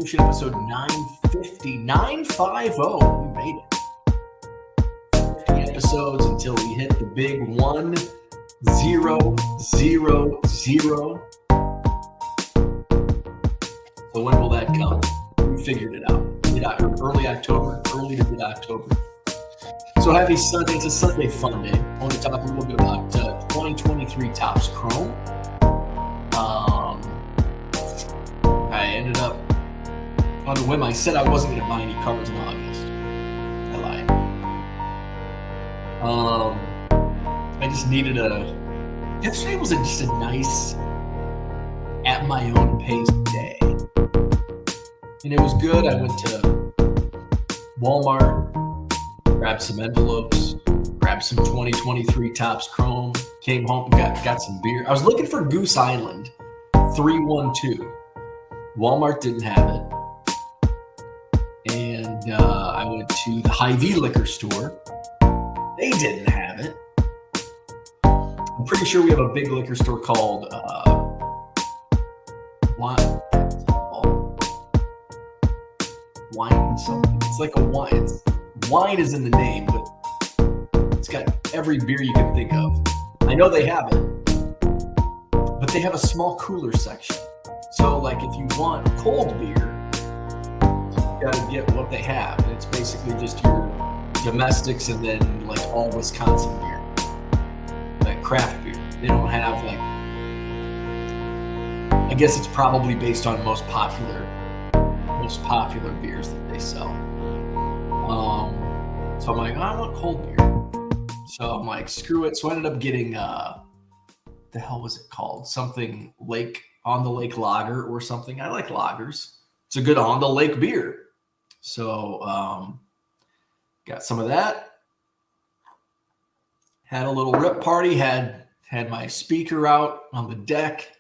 Revolution, episode 950. 950. We made it. 50 episodes until we hit the big 1-0-0-0. So when will that come? We figured it out. Early October, early to mid-October. So happy Sunday. It's a Sunday fun day. I want to talk a little bit about 2023 Topps Chrome. I ended up on a whim. I said I wasn't going to buy any cards in August. I lied. I just needed yesterday was just a nice, at my own pace day. And it was good. I went to Walmart, grabbed some envelopes, grabbed some 2023 Topps Chrome, came home, got some beer. I was looking for Goose Island 312. Walmart didn't have it. And I went to the Hy-Vee liquor store. They didn't have it. I'm pretty sure we have a big liquor store called Wine something. It's like a wine. Wine is in the name, but it's got every beer you can think of. I know they have it, but they have a small cooler section. So, like, if you want cold beer, you got to get what they have. And it's basically just your domestics and then, like, all Wisconsin beer, like craft beer. They don't have, like, I guess it's probably based on most popular beers that they sell. So I'm like, I want cold beer. So I'm like, screw it. So I ended up getting, the hell was it called? Something on the lake lager or something. I like lagers. It's a good on the lake beer. So got some of that. Had a little rip party. Had my speaker out on the deck.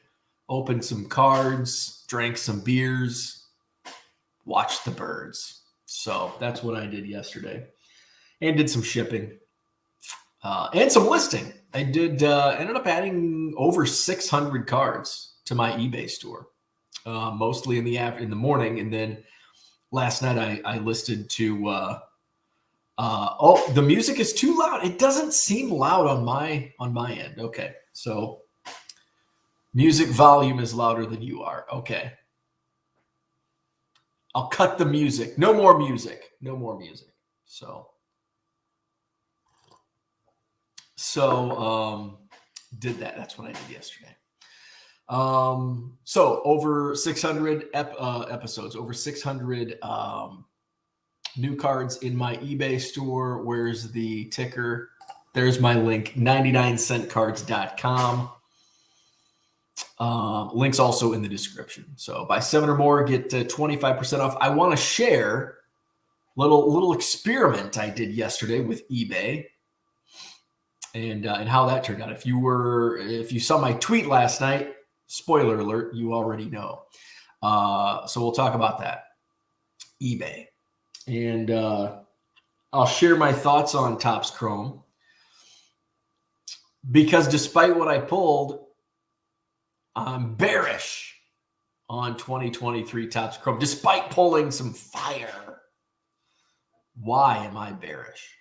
Opened some cards. Drank some beers. Watched the birds. So that's what I did yesterday. And did some shipping. And some listing. I ended up adding over 600 cards to my eBay store, mostly in the morning, and then last night I listed to. The music is too loud. It doesn't seem loud on my end. Okay, so music volume is louder than you are. Okay, I'll cut the music. No more music. No more music. So did that. That's what I did yesterday. So over 600 episodes, over 600 new cards in my eBay store. Where's the ticker? There's my link, 99centcards.com. Links also in the description. So buy 7 or more, get 25% off. I want to share little experiment I did yesterday with eBay. And how that turned out. If you saw my tweet last night, spoiler alert, you already know. So we'll talk about that. eBay. And I'll share my thoughts on Topps Chrome. Because despite what I pulled, I'm bearish on 2023 Topps Chrome. Despite pulling some fire. Why am I bearish?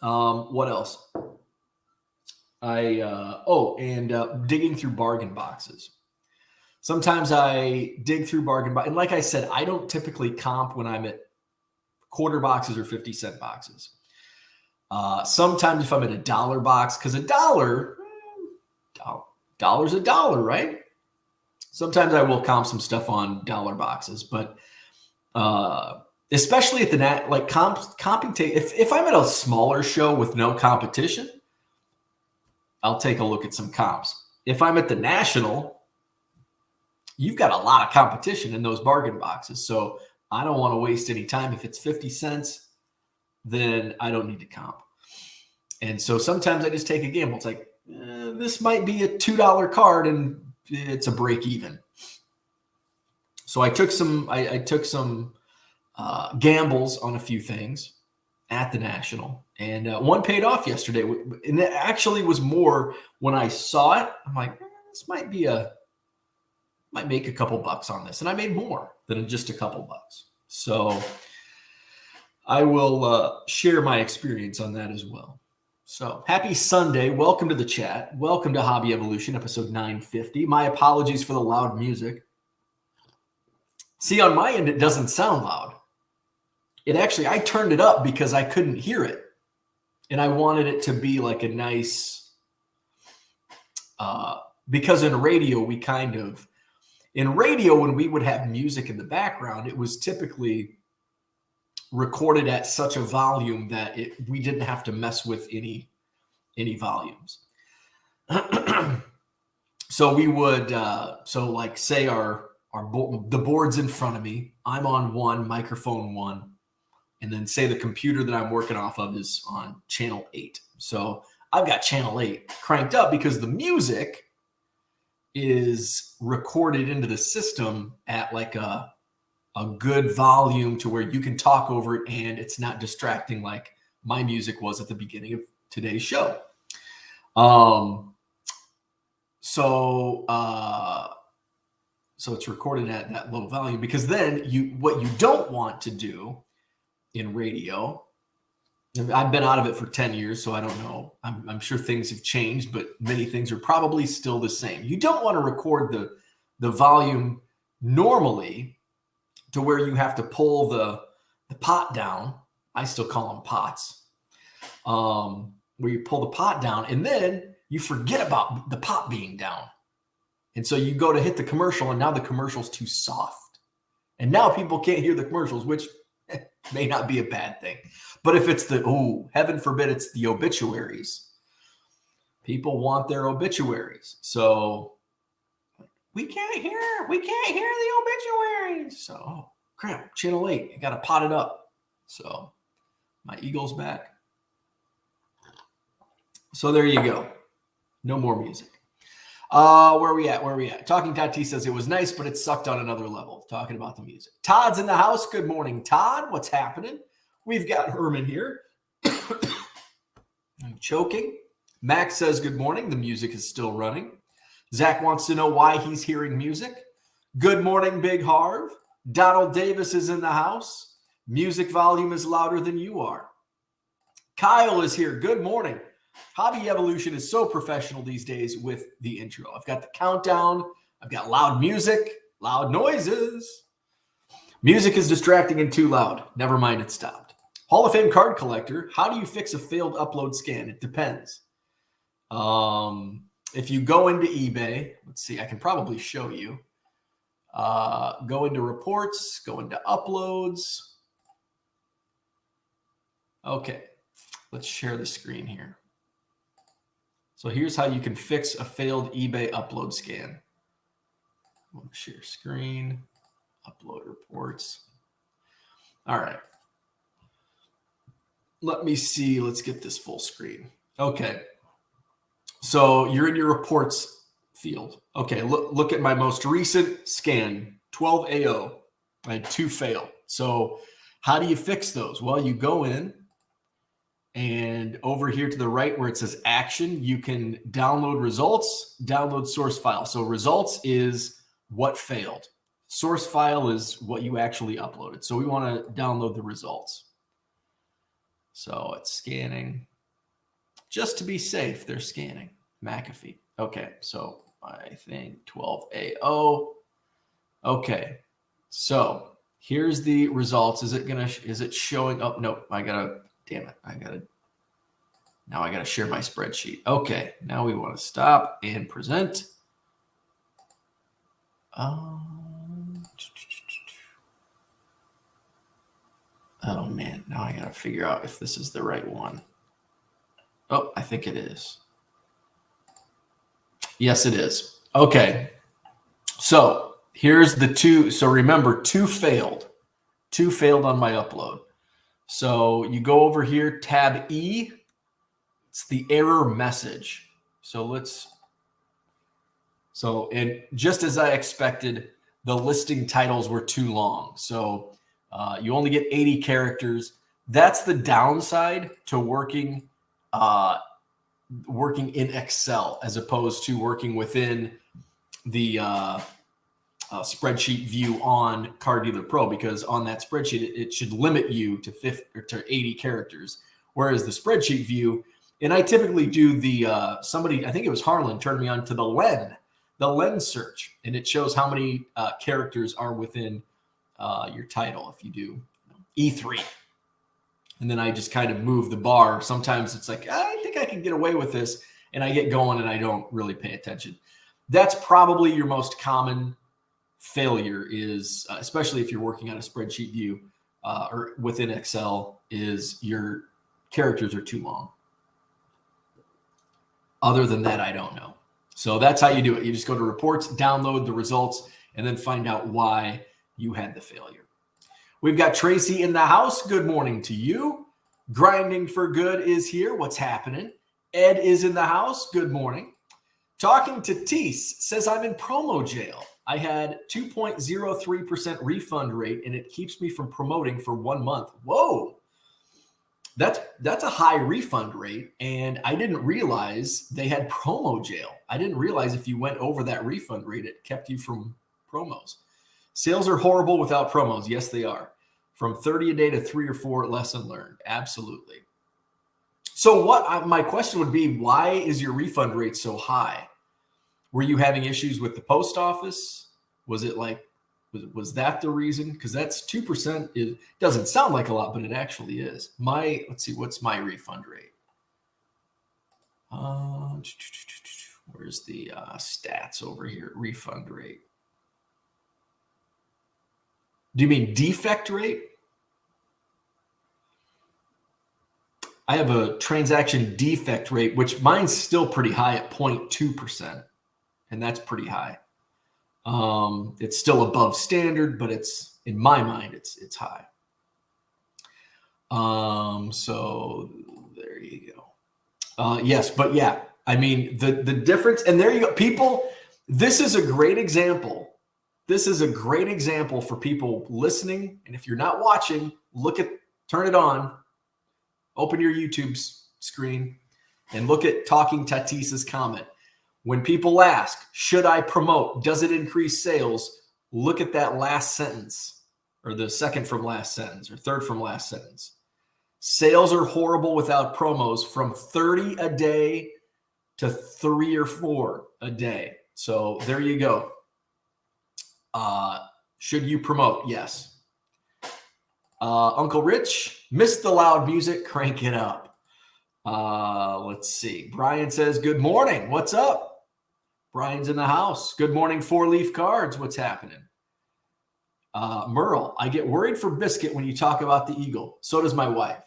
What else? Digging through bargain boxes. Sometimes I dig through bargain boxes. And like I said, I don't typically comp when I'm at quarter boxes or 50-cent boxes. Sometimes if I'm at a dollar box, because dollar's a dollar, right? Sometimes I will comp some stuff on dollar boxes, but especially at the comping. If I'm at a smaller show with no competition, I'll take a look at some comps. If I'm at the national, you've got a lot of competition in those bargain boxes. So I don't want to waste any time. If it's 50 cents, then I don't need to comp. And so sometimes I just take a gamble. It's like, this might be a $2 card and it's a break even. So I took some gambles on a few things at the National, and one paid off yesterday. And it actually was more when I saw it. I'm like, this might be a might make a couple bucks on this. And I made more than just a couple bucks. So I will share my experience on that as well. So happy Sunday. Welcome to the chat. Welcome to Hobby Evolution, episode 950. My apologies for the loud music. See, on my end, it doesn't sound loud. It actually, I turned it up because I couldn't hear it. And I wanted it to be like a nice, because in radio, in radio, when we would have music in the background, it was typically recorded at such a volume that we didn't have to mess with any volumes. So we would, like say the board's in front of me, I'm on one, microphone one, and then say the computer that I'm working off of is on channel 8. So I've got channel 8 cranked up because the music is recorded into the system at like a good volume to where you can talk over it and it's not distracting like my music was at the beginning of today's show. So it's recorded at that low volume, because then what you don't want to do in radio, I've been out of it for 10 years, so I don't know. I'm sure things have changed, but many things are probably still the same. You don't want to record the volume normally to where you have to pull the pot down. I still call them pots. Where you pull the pot down and then you forget about the pot being down. And so you go to hit the commercial and now the commercial's too soft. And now people can't hear the commercials, which may not be a bad thing. But if it's heaven forbid, it's the obituaries. People want their obituaries. So we can't hear the obituaries. So crap, channel 8, I got to pot it up. So my Eagle's back. So there you go. No more music. Where are we at? Talking Tati says it was nice, but it sucked on another level. Talking about the music. Todd's in the house. Good morning, Todd. What's happening? We've got Herman here. I'm choking. Max says good morning. The music is still running. Zach wants to know why he's hearing music. Good morning, Big Harv. Donald Davis is in the house. Music volume is louder than you are. Kyle is here. Good morning. Hobby Evolution is so professional these days with the intro. I've got the countdown. I've got loud music, loud noises. Music is distracting and too loud. Never mind, it stopped. Hall of Fame card collector. How do you fix a failed upload scan? It depends. If you go into eBay, let's see, I can probably show you. Go into reports, go into uploads. Okay, let's share the screen here. So here's how you can fix a failed eBay upload scan. I want to share screen, upload reports. All right. Let me see. Let's get this full screen. Okay. So you're in your reports field. Okay. Look at my most recent scan, 12AO. I had 2 fail. So how do you fix those? Well, you go in. And over here to the right where it says action, you can download results, download source file. So results is what failed. Source file is what you actually uploaded. So we want to download the results. So it's scanning. Just to be safe, they're scanning. McAfee. Okay, so I think 12AO. Okay, so here's the results. Is it showing up? Nope, damn it. Now I got to share my spreadsheet. Okay. Now we want to stop and present. Oh man. Now I got to figure out if this is the right one. Oh, I think it is. Yes, it is. Okay. So here's the 2. So remember, 2 failed. 2 failed on my upload. So you go over here, tab E, it's the error message. And just as I expected, the listing titles were too long. So you only get 80 characters. That's the downside to working in Excel as opposed to working within the spreadsheet view on Car Dealer Pro, because on that spreadsheet, it should limit you to 50 or to 80 characters. Whereas the spreadsheet view, and I typically do the, somebody, I think it was Harlan, turned me on to the lens search, and it shows how many characters are within your title if you do E3. And then I just kind of move the bar. Sometimes it's like, I think I can get away with this, and I get going and I don't really pay attention. That's probably your most common failure is, especially if you're working on a spreadsheet view or within Excel, is your characters are too long. Other than that, I don't know. So that's how you do it. You just go to reports, download the results, and then find out why you had the failure. We've got Tracy in the house. Good morning to you. Grinding for Good is here. What's happening? Ed is in the house. Good morning. Talking to Teese says, I'm in promo jail. I had 2.03% refund rate, and it keeps me from promoting for 1 month. Whoa. That's a high refund rate, and I didn't realize they had promo jail. I didn't realize if you went over that refund rate, it kept you from promos. Sales are horrible without promos. Yes, they are. From 30 a day to 3 or 4, lesson learned. Absolutely. So my question would be, why is your refund rate so high? Were you having issues with the post office? Was it like, was that the reason? Because that's 2%. It doesn't sound like a lot, but it actually is. Let's see, what's my refund rate? Where's the stats over here? Refund rate. Do you mean defect rate? I have a transaction defect rate, which mine's still pretty high at 0.2%. And that's pretty high. It's still above standard, but it's, in my mind, it's high. So there you go. Yes, but yeah, I mean, the difference, and there you go. People, this is a great example. This is a great example for people listening. And if you're not watching, turn it on, open your YouTube screen, and look at Talking Tatisa's comment. When people ask, should I promote? Does it increase sales? Look at that last sentence, or the second from last sentence, or third from last sentence. Sales are horrible without promos, from 30 a day to 3 or 4 a day. So there you go. Should you promote? Yes. Uncle Rich, missed the loud music. Crank it up. Let's see. Brian says, good morning. What's up? Brian's in the house. Good morning, 4-leaf cards. What's happening? Merle, I get worried for Biscuit when you talk about the Eagle. So does my wife.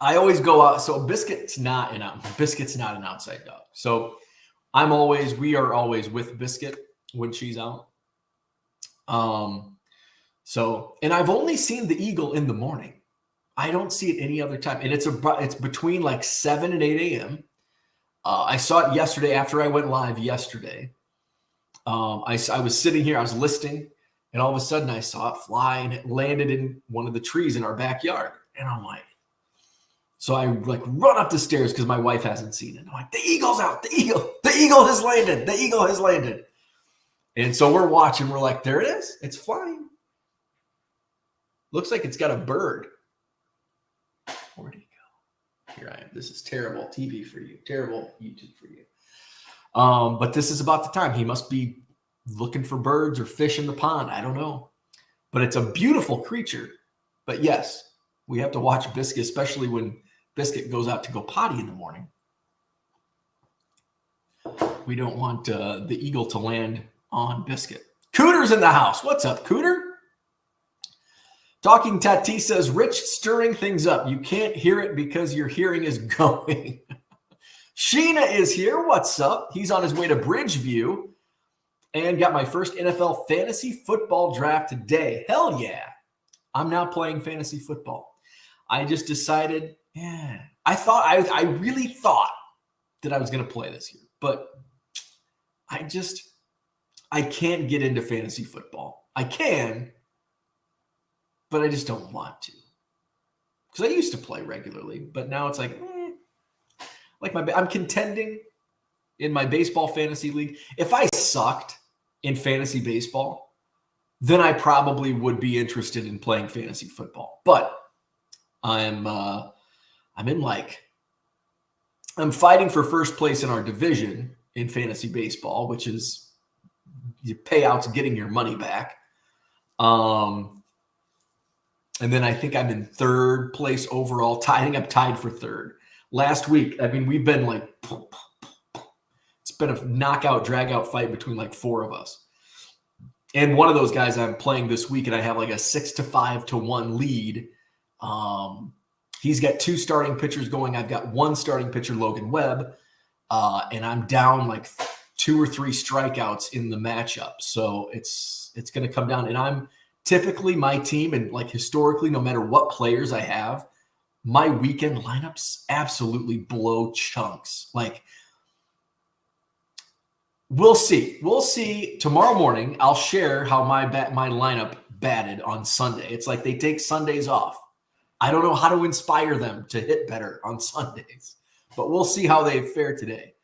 I always go out. So Biscuit's not an outside dog. So we are always with Biscuit when she's out. And I've only seen the Eagle in the morning. I don't see it any other time. And it's between like 7 and 8 a.m. I saw it yesterday after I went live yesterday. I was sitting here, I was listing, and all of a sudden I saw it fly, and it landed in one of the trees in our backyard. And I'm like, so I like run up the stairs because my wife hasn't seen it. I'm like, the Eagle's out. The Eagle has landed. The Eagle has landed. And so we're watching. We're like, there it is. It's flying. Looks like it's got a bird. Where'd he go? Here I am. This is terrible TV for you. Terrible YouTube for you. But this is about the time. He must be looking for birds or fish in the pond. I don't know. But it's a beautiful creature. But yes, we have to watch Biscuit, especially when Biscuit goes out to go potty in the morning. We don't want the Eagle to land on Biscuit. Cooter's in the house. What's up, Cooter? Talking Tati says, Rich stirring things up. You can't hear it because your hearing is going. Sheena is here. What's up? He's on his way to Bridgeview and got my first NFL fantasy football draft today. Hell yeah. I'm now playing fantasy football. I just decided, I really thought that I was going to play this year, but I can't get into fantasy football. I can, but I just don't want to. Because I used to play regularly, but now it's like, I'm contending in my baseball fantasy league. If I sucked, in fantasy baseball, then I probably would be interested in playing fantasy football. But I'm fighting for first place in our division in fantasy baseball, which is your payouts getting your money back. And then I think I'm in third place overall. I think I'm tied for third. Last week, I mean, we've been like, it's been a knockout, drag-out fight between like 4 of us. And one of those guys I'm playing this week, and I have like a 6-5-1 lead. He's got 2 starting pitchers going. I've got 1 starting pitcher, Logan Webb, and I'm down like 2 or 3 strikeouts in the matchup. So it's going to come down. And I'm typically my team, and like historically, no matter what players I have, my weekend lineups absolutely blow chunks. Like, we'll see. We'll see. Tomorrow morning, I'll share how my lineup batted on Sunday. It's like they take Sundays off. I don't know how to inspire them to hit better on Sundays, but we'll see how they fare today.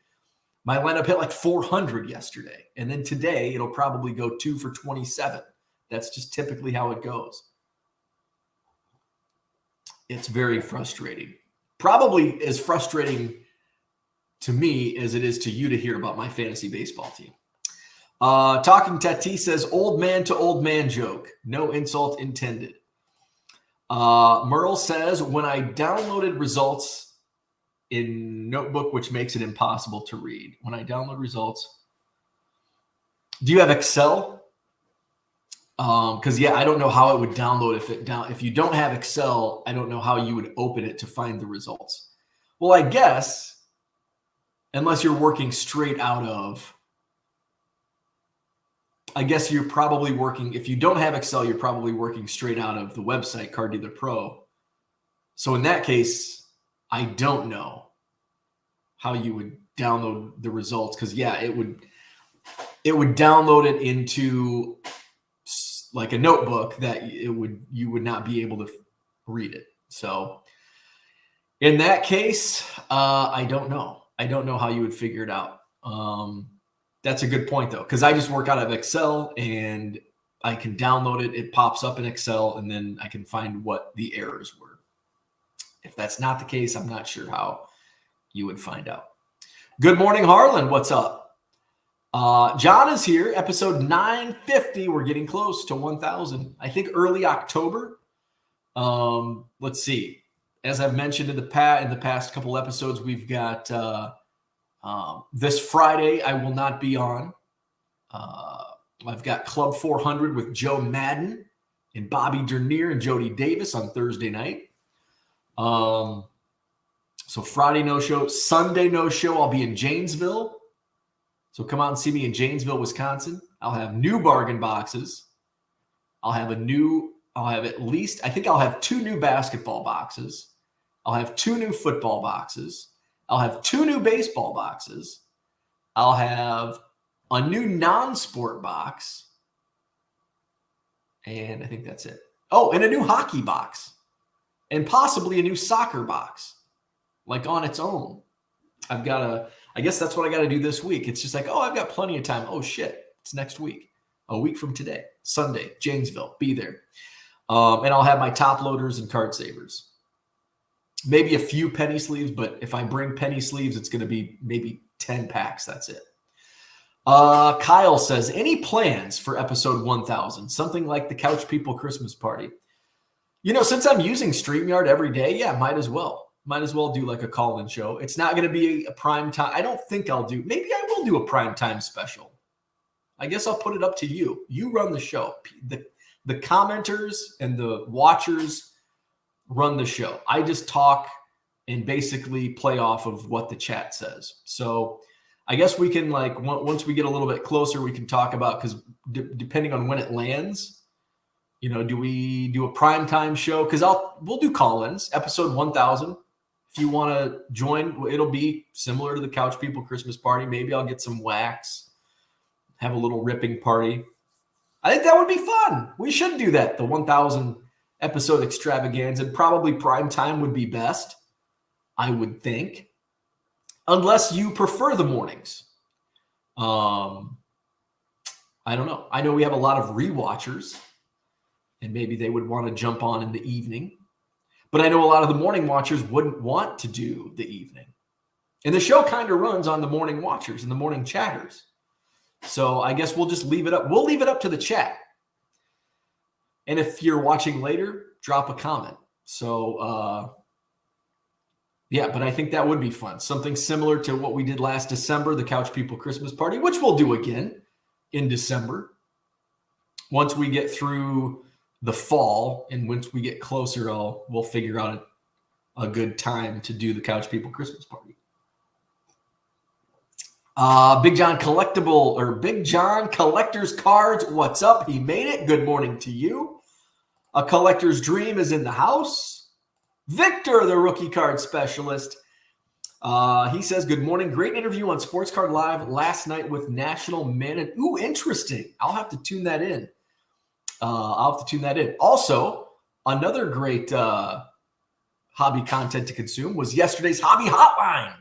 My lineup hit like 400 yesterday, and then today it'll probably go 2 for 27. That's just typically how it goes. It's very frustrating. Probably as frustrating to me as it is to you to hear about my fantasy baseball team. Talking Tati says, old man to old man joke. No insult intended. Merle says, when I downloaded results in Notebook, which makes it impossible to read. When I download results. Do you have Excel? Because yeah, I don't know how it would download if you don't have Excel. I don't know how you would open it to find the results. Well, I guess unless you're working straight out of, I guess you're probably working. If you don't have Excel, you're probably working straight out of the website Car Dealer Pro. So in that case, I don't know how you would download the results because yeah, it would download it into like a notebook that you would not be able to read it. So in that case, I don't know. I don't know how you would figure it out. That's a good point though, because I just work out of Excel and I can download it. It pops up in Excel and then I can find what the errors were. If that's not the case, I'm not sure how you would find out. Good morning, Harlan. What's up? John is here, episode 950. We're getting close to 1,000. I think early October. Let's see. As I've mentioned in the past couple episodes, we've got this Friday. I will not be on. I've got Club 400 with Joe Madden and Bobby Dernier and Jody Davis on Thursday night. So Friday no show. Sunday no show. I'll be in Janesville. So come out and see me in Janesville, Wisconsin. I'll have new bargain boxes. I'll have at least, I think I'll have 2 new basketball boxes. I'll have 2 new football boxes. I'll have 2 new baseball boxes. I'll have a new non-sport box. And I think that's it. Oh, and a new hockey box. And possibly a new soccer box. Like on its own. I guess that's what I got to do this week. It's just like, oh, I've got plenty of time. Oh, shit. It's next week. A week from today. Sunday, Janesville. Be there. And I'll have my top loaders and card savers. Maybe a few penny sleeves, but if I bring penny sleeves, it's going to be maybe 10 packs. That's it. Kyle says, any plans for episode 1000? Something like the Couch People Christmas party. You know, since I'm using StreamYard every day, yeah, might as well. Might as well do like a call-in show. It's not going to be a prime time. I don't think I'll do. Maybe I will do a prime time special. I guess I'll put it up to you. You run the show. The commenters and the watchers run the show. I just talk and basically play off of what the chat says. So I guess we can, like, once we get a little bit closer, we can talk about, because depending on when it lands, you know, do we do a prime time show? Because we'll do call-ins, episode 1000. If you want to join, it'll be similar to the Couch People Christmas party. Maybe I'll get some wax, have a little ripping party. I think that would be fun. We should do that. The 1000 episode extravaganza, and probably prime time would be best, I would think, unless you prefer the mornings. I I don't know. I know we have a lot of rewatchers, and maybe they would want to jump on in the evening. But I know a lot of the morning watchers wouldn't want to do the evening. And the show kind of runs on the morning watchers and the morning chatters. So I guess we'll just leave it up. We'll leave it up to the chat. And if you're watching later, drop a comment. So, yeah, but I think that would be fun. Something similar to what we did last December, the Couch People Christmas Party, which we'll do again in December. Once we get through the fall and once we get closer, we'll figure out a good time to do the Couch People Christmas Party. Big John Collector's Cards. What's up? He made it. Good morning to you. A collector's dream is in the house. Victor, the rookie card specialist. He says, good morning. Great interview on Sports Card Live last night with National Man. Ooh, interesting. I'll have to tune that in. Also, another great hobby content to consume was yesterday's Hobby Hotline.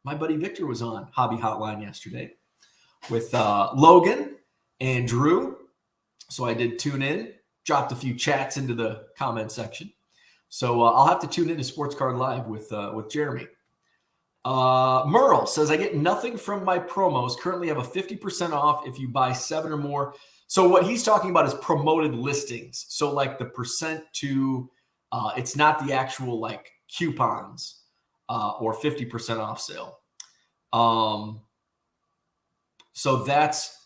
My buddy Victor was on Hobby Hotline yesterday with Logan and Drew. So I did tune in, dropped a few chats into the comment section. So I'll have to tune into Sports Card Live with Jeremy. Merle says, I get nothing from my promos. Currently have a 50% off if you buy 7 or more. So what he's talking about is promoted listings. So like the percent to, it's not the actual like coupons or 50% off sale. So that's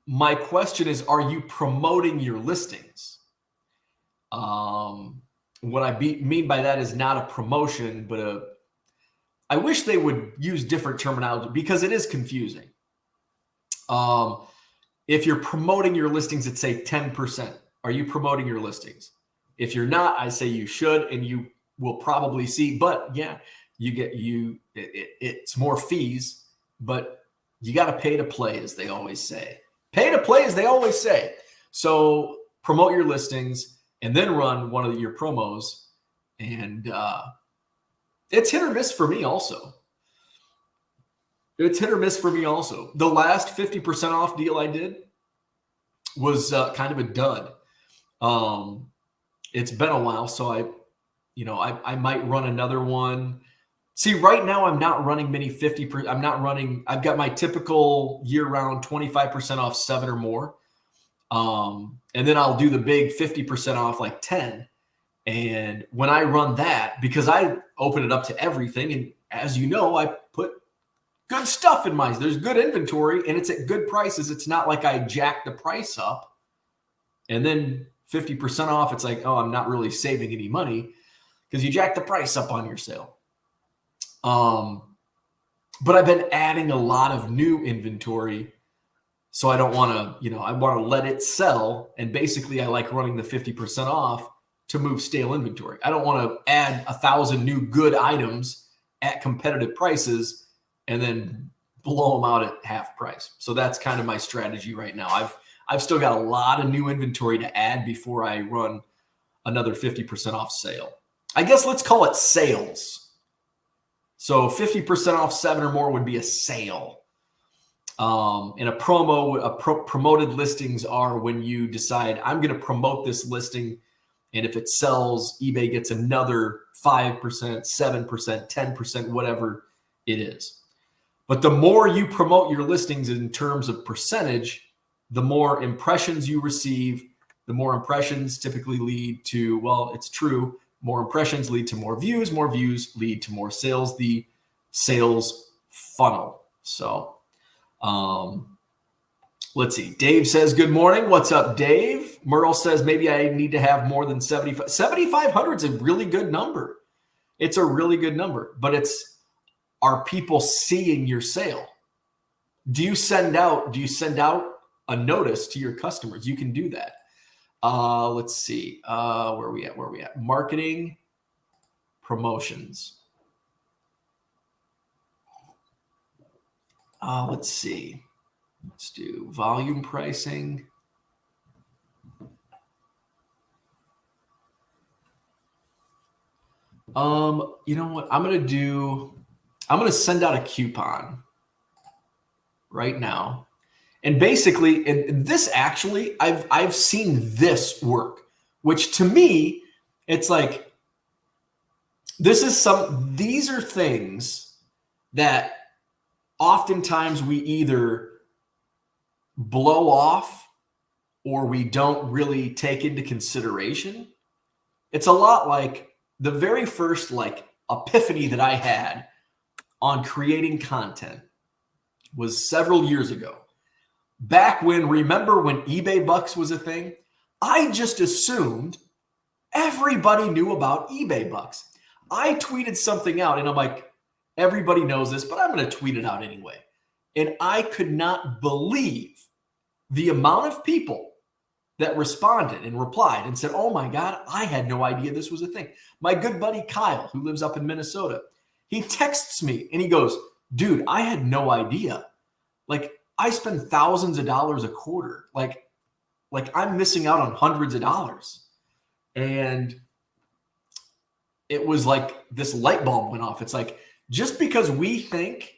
my question is, are you promoting your listings? What I mean by that is not a promotion, but I wish they would use different terminology because it is confusing. If you're promoting your listings at say 10%, are you promoting your listings? If you're not, I say you should, and you will probably see, but yeah, it's more fees, but you got to pay to play, as they always say. Pay to play, as they always say. So promote your listings and then run one of your promos. And it's hit or miss for me also. The last 50% off deal I did was kind of a dud. It's been a while, so I might run another one. See, right now I'm not running many 50%. I've got my typical year-round 25% off 7 or more. And then I'll do the big 50% off like 10. And when I run that, because I open it up to everything, and as you know, I put good stuff in there's good inventory and it's at good prices. It's not like I jack the price up and then 50% off. It's like, oh, I'm not really saving any money because you jack the price up on your sale. But I've been adding a lot of new inventory. So I don't want to, I want to let it sell. And basically I like running the 50% off to move stale inventory. I don't want to add 1,000 new good items at competitive prices and then blow them out at half price. So that's kind of my strategy right now. I've still got a lot of new inventory to add before I run another 50% off sale. I guess let's call it sales. So 50% off 7 or more would be a sale. And a promoted listings are when you decide I'm going to promote this listing. And if it sells, eBay gets another 5%, 7%, 10%, whatever it is. But the more you promote your listings in terms of percentage, the more impressions you receive. The more impressions typically lead to, well, it's true, more impressions lead to more views lead to more sales, the sales funnel. So let's see. Dave says, good morning. What's up, Dave? Merle says, maybe I need to have more than 75. 7,500 is a really good number. It's a really good number, but are people seeing your sale? Do you send out a notice to your customers? You can do that. Let's see. Where are we at? Marketing, promotions. Let's see. Let's do volume pricing. You know what? I'm going to send out a coupon right now. And basically, and this actually, I've seen this work, which to me, it's like, these are things that oftentimes we either blow off or we don't really take into consideration. It's a lot like the very first like epiphany that I had on creating content was several years ago. Back when, remember when eBay Bucks was a thing? I just assumed everybody knew about eBay Bucks. I tweeted something out and I'm like, everybody knows this, but I'm going to tweet it out anyway. And I could not believe the amount of people that responded and replied and said, oh my God, I had no idea this was a thing. My good buddy Kyle, who lives up in Minnesota, he texts me and he goes, dude, I had no idea. Like, I spend thousands of dollars a quarter. Like I'm missing out on hundreds of dollars. And it was like this light bulb went off. It's like, just because we think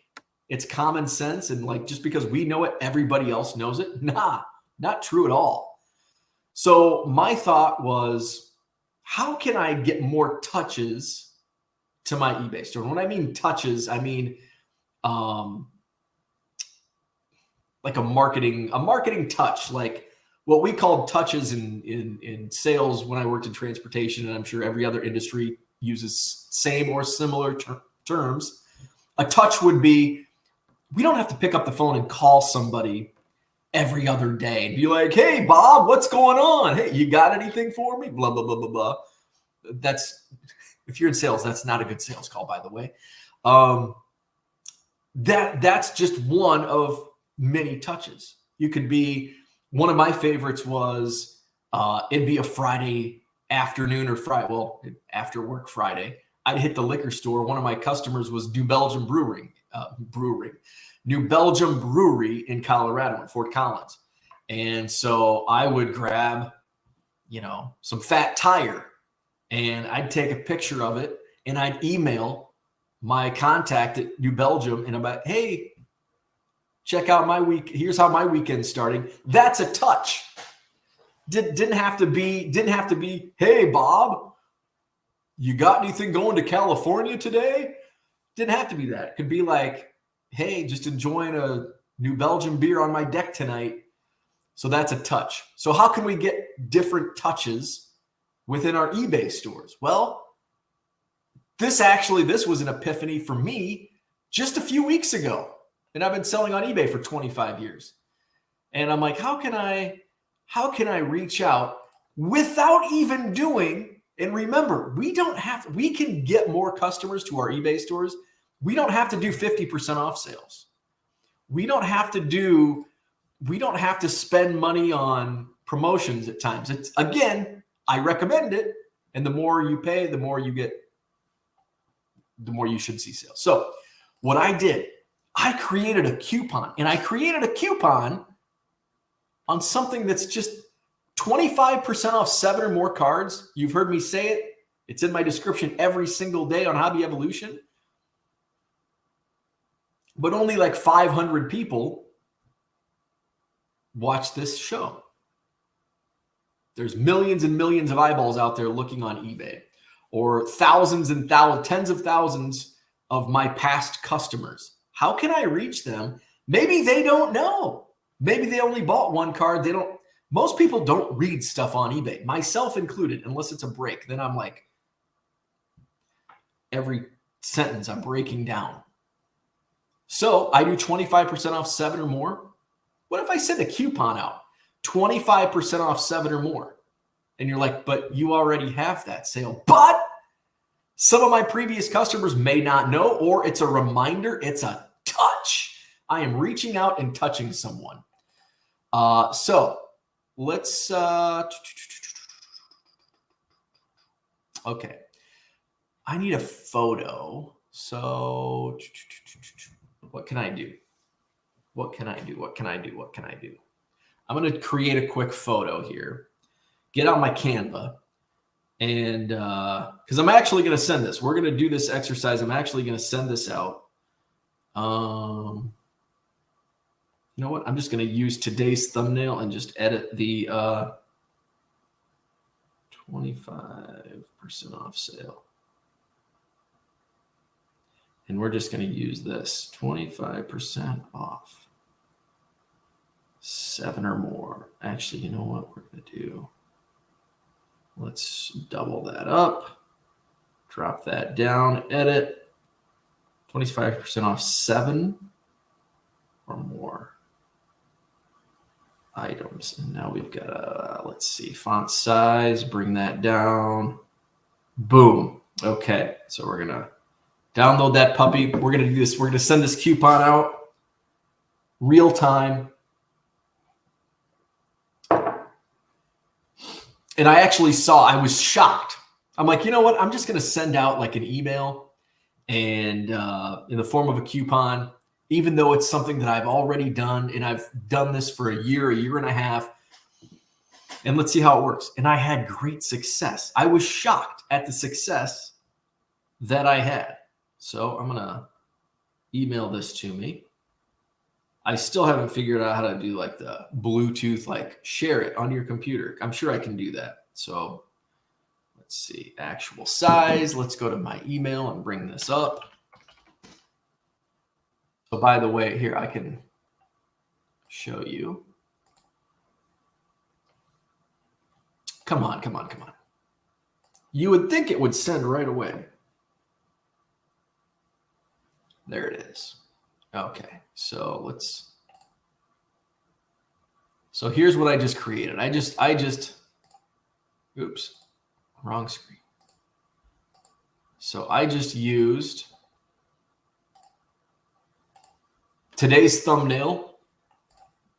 it's common sense and like just because we know it, everybody else knows it. Nah, not true at all. So my thought was, how can I get more touches to my eBay store? And when I mean touches, I mean like a marketing touch, like what we called touches in sales when I worked in transportation, and I'm sure every other industry uses same or similar terms. A touch would be, we don't have to pick up the phone and call somebody every other day and be like, hey, Bob, what's going on? Hey, you got anything for me? Blah, blah, blah, blah, blah. That's, if you're in sales, that's not a good sales call, by the way. That's just one of many touches. You could be, one of my favorites was, it'd be a Friday afternoon or after work Friday. I'd hit the liquor store. One of my customers was New Belgium Brewery in Colorado, in Fort Collins. And so I would grab, some fat tire and I'd take a picture of it and I'd email my contact at New Belgium and I'm like, hey, check out my week. Here's how my weekend's starting. That's a touch. Didn't have to be, hey, Bob, you got anything going to California today? Didn't have to be that. It could be like, hey, just enjoying a New Belgium beer on my deck tonight. So that's a touch. So how can we get different touches within our eBay stores? Well, this was an epiphany for me just a few weeks ago. And I've been selling on eBay for 25 years. And I'm like, how can I reach out without even doing, and remember, we can get more customers to our eBay stores. We don't have to do 50% off sales. We don't have to spend money on promotions at times. It's, again, I recommend it. And the more you pay, the more you get, the more you should see sales. So what I did, I created a coupon, and I created a coupon on something that's just 25% off 7 or more cards. You've heard me say it. It's in my description every single day on Hobby Evolution. But only like 500 people watch this show. There's millions and millions of eyeballs out there looking on eBay, or thousands and tens of thousands of my past customers. How can I reach them? Maybe they don't know. Maybe they only bought one card. Most people don't read stuff on eBay, myself included, unless it's a break. Then I'm like, every sentence I'm breaking down. So I do 25% off 7 or more. What if I send a coupon out? 25% off 7 or more. And you're like, but you already have that sale. But some of my previous customers may not know, or it's a reminder. It's a touch. I am reaching out and touching someone. So let's, okay. I need a photo. So what can I do? What can I do? I'm going to create a quick photo here. Get on my Canva. And because I'm actually going to send this. We're going to do this exercise. I'm actually going to send this out. You know what? I'm just going to use today's thumbnail and just edit the 25% off sale. And we're just going to use this 25% off 7 or more. Actually, you know what we're going to do? Let's double that up, drop that down, edit 25% off 7 or more items. And now we've got let's see, font size, bring that down. Boom. Okay. So we're going to download that puppy. We're going to do this. We're going to send this coupon out real time. And I actually I was shocked. I'm like, you know what? I'm just going to send out like an email and in the form of a coupon, even though it's something that I've already done. And I've done this for a year and a half. And let's see how it works. And I had great success. I was shocked at the success that I had. So I'm going to email this to me. I still haven't figured out how to do like the Bluetooth, like share it on your computer. I'm sure I can do that. So let's see, actual size. Let's go to my email and bring this up. So by the way, here I can show you. Come on. You would think it would send right away. There it is. Okay, so here's what I just created. I just, oops, wrong screen. So I just used today's thumbnail,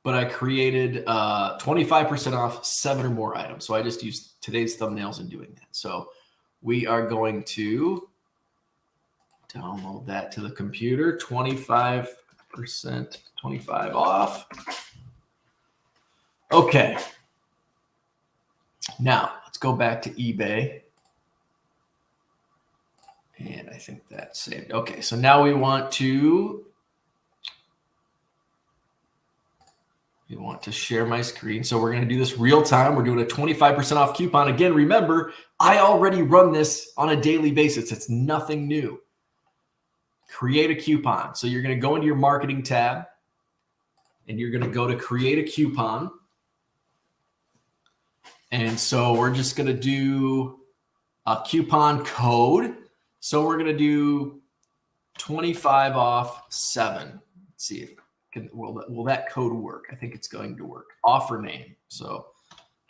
but I created 25% off 7 or more items. So I just used today's thumbnails in doing that. So we are going to download that to the computer, 25%, 25 off. Okay. Now let's go back to eBay. And I think that's saved. Okay. So now we want to share my screen. So we're going to do this real time. We're doing a 25% off coupon. Again, remember, I already run this on a daily basis. It's nothing new. Create a coupon. So you're going to go into your marketing tab and you're going to go to create a coupon. And so we're just going to do a coupon code. So we're going to do 25 off 7. Let's see if will that code work? I think it's going to work. Offer name. So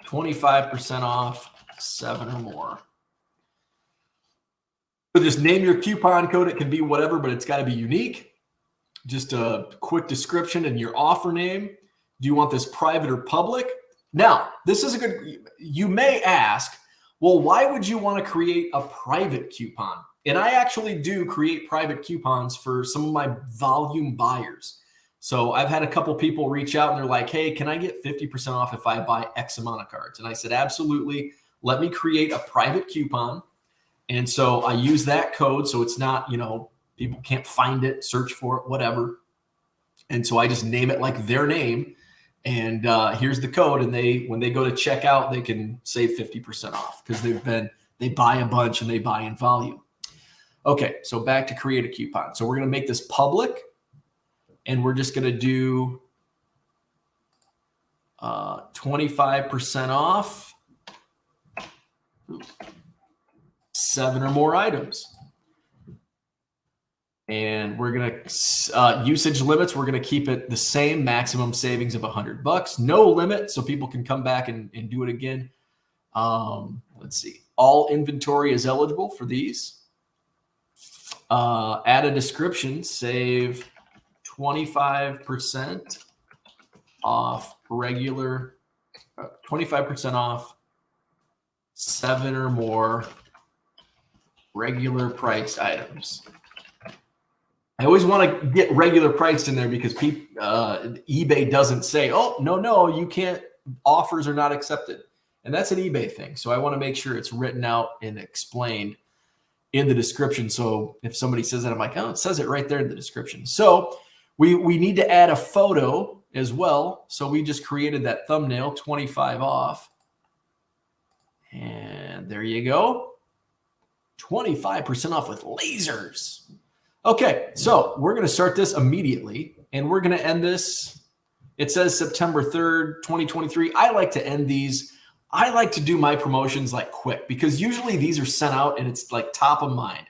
25% off 7 or more. So just name your coupon code. It can be whatever, but it's got to be unique. Just a quick description and your offer name. Do you want this private or public? Now, this is a good, you may ask, well, why would you want to create a private coupon? And I actually do create private coupons for some of my volume buyers. So I've had a couple people reach out and they're like, hey, can I get 50% off if I buy X amount of cards? And I said, absolutely. Let me create a private coupon. And so I use that code. So it's not, people can't find it, search for it, whatever. And so I just name it like their name. And here's the code. And when they go to check out, they can save 50% off because they buy a bunch and they buy in volume. Okay. So back to create a coupon. So we're going to make this public and we're just going to do 25% off 7 or more items. And we're going to usage limits. We're going to keep it the same, maximum savings of $100. No limit. So people can come back and do it again. Let's see. All inventory is eligible for these. Add a description, save 25% off regular, 25% off 7 or more regular priced items. I always want to get regular priced in there because eBay doesn't say, oh, no, you can't, offers are not accepted. And that's an eBay thing. So I want to make sure it's written out and explained in the description. So if somebody says that, I'm like, oh, it says it right there in the description. So we need to add a photo as well. So we just created that thumbnail, 25 off. And there you go. 25% off with lasers. Okay, so we're going to start this immediately, and we're going to end this. It says September 3rd, 2023. I like to end these. I like to do my promotions like quick because usually these are sent out and it's like top of mind.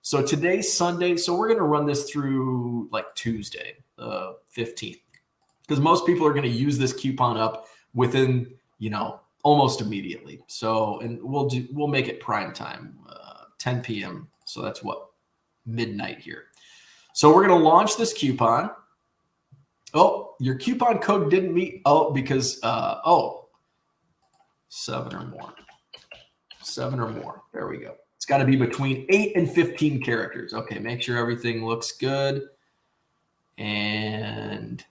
So today's Sunday, so we're going to run this through like Tuesday, the 15th, because most people are going to use this coupon up within, almost immediately. So, and we'll make it prime time, 10 p.m. So that's what, midnight here. So we're going to launch this coupon. Oh, your coupon code didn't meet. Oh, because, 7 or more. 7 or more. There we go. It's got to be between 8 and 15 characters. Okay, make sure everything looks good. And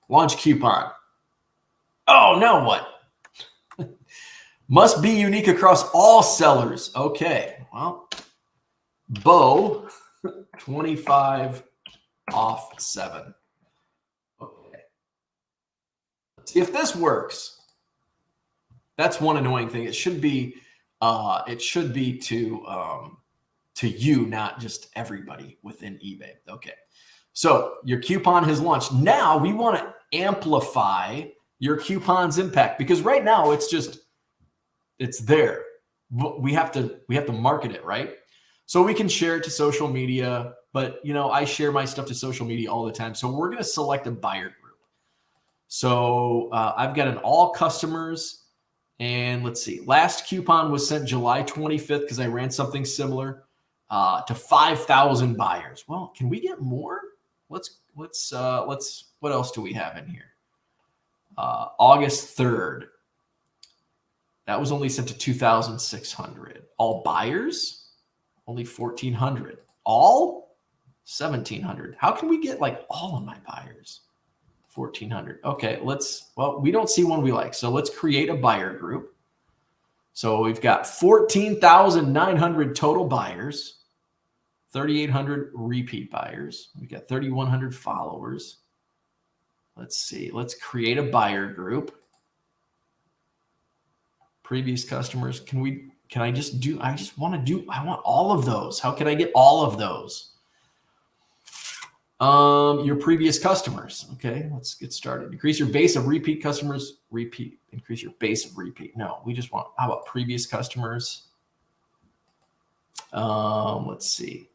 launch coupon. Oh, now what? Must be unique across all sellers. Okay, well, Bo, 25 off 7. Okay. Let's see if this works. That's one annoying thing. It should be to you, not just everybody within eBay. Okay. So your coupon has launched. Now we want to amplify your coupon's impact because right now it's there. We have to market it, right? So we can share it to social media, but I share my stuff to social media all the time. So we're going to select a buyer group. So I've got an all customers. And let's see, last coupon was sent July 25th because I ran something similar to 5,000 buyers. Well, can we get more? What else do we have in here? August 3rd. That was only sent to 2,600. All buyers, only 1,400. All 1,700. How can we get like all of my buyers? 1,400. Okay, we don't see one we like. So let's create a buyer group. So we've got 14,900 total buyers, 3,800 repeat buyers. We've got 3,100 followers. Let's see. Let's create a buyer group. Previous customers. I want all of those. How can I get all of those? Your previous customers. Okay, let's get started. Increase your base of repeat customers. Increase your base of repeat. No, we just want, how about previous customers? Let's see.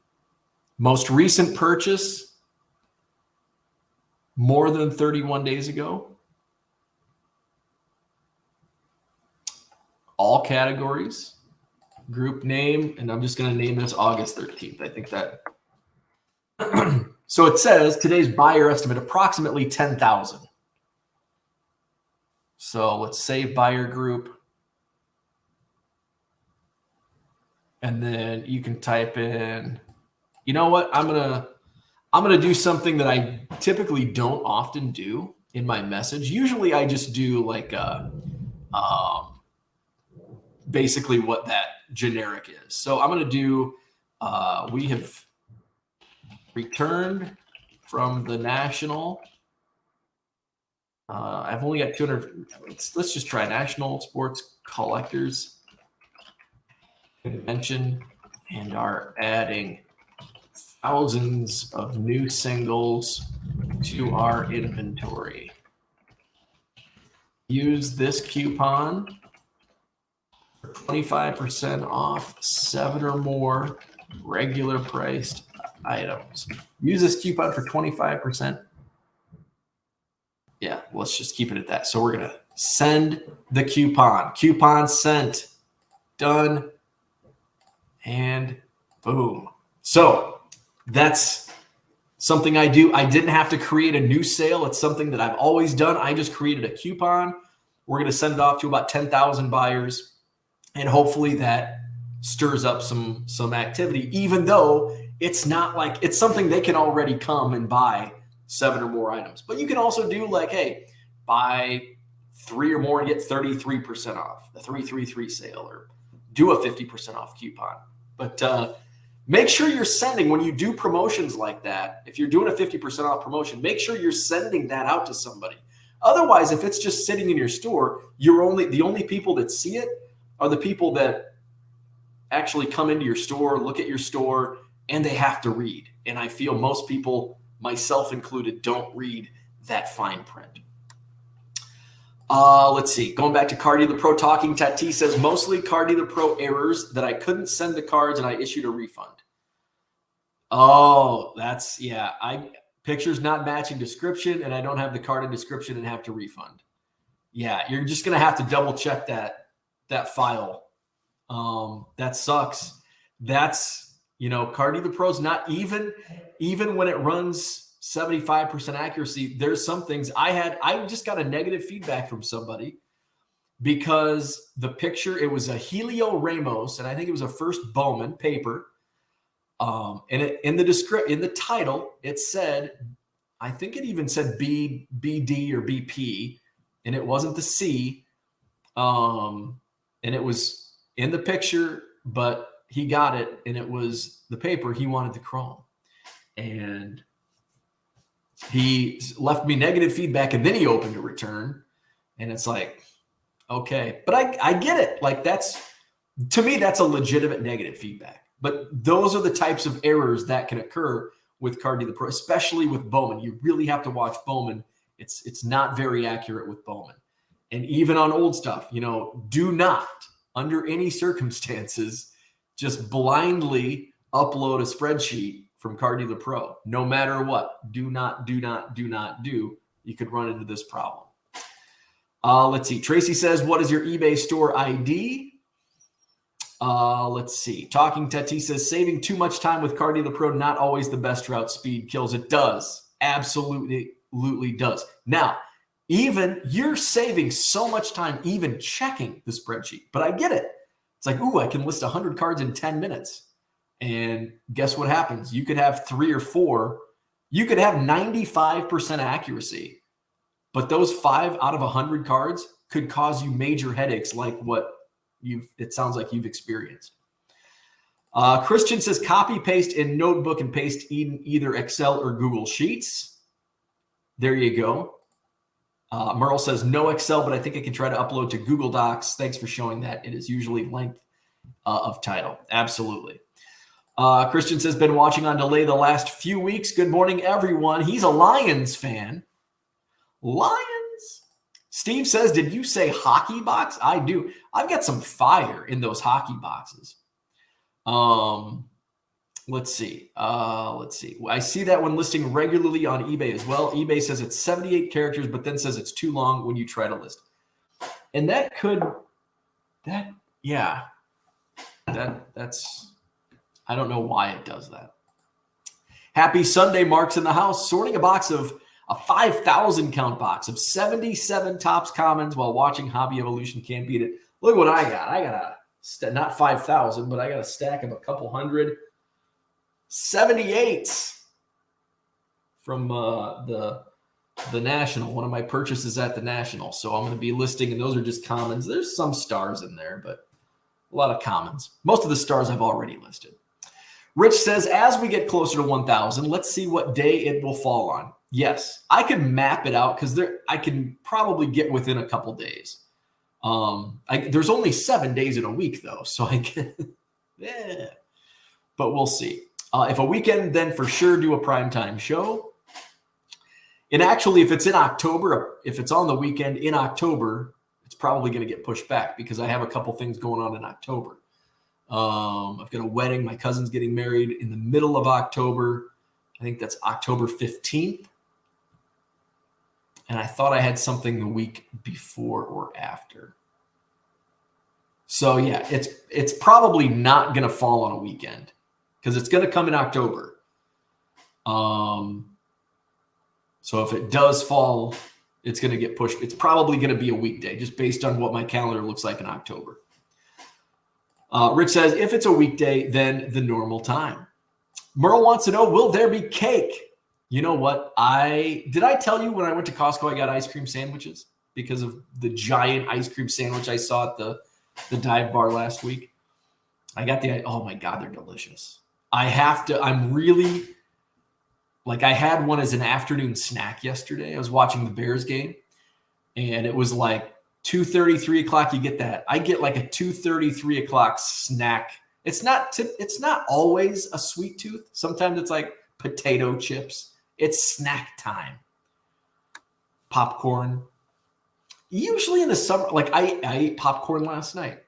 Most recent purchase, more than 31 days ago. All categories, group name, and I'm just going to name this August 13th. I think that. So it says today's buyer estimate approximately 10,000. So let's save buyer group. And then you can type in, you know what? I'm going to do something that I typically don't often do in my message. Usually I just do like basically what that generic is. So I'm going to do, we have returned from the national. I've only got 200. Let's just try National Sports Collectors Convention and are adding thousands of new singles to our inventory. Use this coupon for 25% off 7 or more regular priced items. Use this coupon for 25%. Yeah, let's just keep it at that. So we're going to send the coupon. Coupon sent. Done. And boom. So that's something I do. I didn't have to create a new sale. It's something that I've always done. I just created a coupon. We're going to send it off to about 10,000 buyers. And hopefully that stirs up some activity, even though it's not like it's something they can already come and buy 7 or more items. But you can also do like, hey, buy 3 or more and get 33% off, the 333 sale, or do a 50% off coupon. But Make sure you're sending, when you do promotions like that, if you're doing a 50% off promotion, make sure you're sending that out to somebody. Otherwise, if it's just sitting in your store, the only people that see it are the people that actually come into your store, look at your store, and they have to read. And I feel most people, myself included, don't read that fine print. Let's see. Going back to Cardi the Pro talking, Tati says, mostly Cardi the Pro errors that I couldn't send the cards and I issued a refund. Oh, that's, yeah. Pictures not matching description, and I don't have the card in description and have to refund. Yeah, you're just going to have to double check that file. That sucks. That's, Cardi the Pro's not even when it runs 75% accuracy, there's some things I just got a negative feedback from somebody because the picture, it was a Helio Ramos, and I think it was a first Bowman paper. And in the title, it said, I think it even said BD or BP, and it wasn't the C. And it was in the picture, but he got it, and it was the paper. He wanted the chrome, and he left me negative feedback, and then he opened a return, and it's like, okay, but I get it. Like, to me, that's a legitimate negative feedback. But those are the types of errors that can occur with Cardi the Pro, especially with Bowman. You really have to watch Bowman. It's not very accurate with Bowman. And even on old stuff, do not, under any circumstances, just blindly upload a spreadsheet from Cardi the Pro. No matter what, do not do. You could run into this problem. Let's see. Tracy says, what is your eBay store ID? Let's see. Talking Tati says, saving too much time with Cardi the Pro, not always the best route. Speed kills. It does. Absolutely does. Now, even you're saving so much time even checking the spreadsheet, but I get it. It's like, ooh, I can list 100 cards in 10 minutes. And guess what happens? You could have 3 or 4. You could have 95% accuracy, but those 5 out of 100 cards could cause you major headaches like what it sounds like you've experienced. Christian says, copy paste in notebook and paste in either Excel or Google Sheets. There you go. Merle says, no Excel, but I think I can try to upload to Google Docs. Thanks for showing that. It is usually length of title. Absolutely. Christian says, been watching on delay the last few weeks. Good morning, everyone. He's a Lions fan. Lions. Steve says, did you say hockey box? I do. I've got some fire in those hockey boxes. Let's see. I see that one listing regularly on eBay as well. eBay says it's 78 characters, but then says it's too long when you try to list. And that's, I don't know why it does that. Happy Sunday, Mark's in the house. Sorting a box of a 5,000 count box of 77 Topps Commons while watching Hobby Evolution. Can't beat it. Look what I got. I got not 5,000, but I got a stack of a couple hundred 78s from the National, one of my purchases at the National. So I'm going to be listing, and those are just commons. There's some stars in there, but a lot of commons. Most of the stars I've already listed. Rich says, as we get closer to 1,000, let's see what day it will fall on. Yes, I can map it out because I can probably get within a couple days. There's only 7 days in a week, though, so I can, but we'll see. If a weekend, then for sure do a primetime show. And actually, if it's in October, if it's on the weekend in October, it's probably going to get pushed back because I have a couple things going on in October. I've got a wedding. My cousin's getting married in the middle of October. I think that's October 15th. And I thought I had something the week before or after. So yeah, it's probably not going to fall on a weekend because it's going to come in October. So if it does fall, it's going to get pushed. It's probably going to be a weekday just based on what my calendar looks like in October. Rich says, if it's a weekday, then the normal time. Merle wants to know, will there be cake? You know what? Did I tell you when I went to Costco, I got ice cream sandwiches because of the giant ice cream sandwich I saw at the dive bar last week? I got oh my God, they're delicious. I'm really like, I had one as an afternoon snack yesterday. I was watching the Bears game, and it was like 2:30, 3 o'clock. You get that. I get like a 2:30, 3 o'clock snack. It's not always a sweet tooth. Sometimes it's like potato chips. It's snack time. Popcorn. Usually in the summer, like I ate popcorn last night.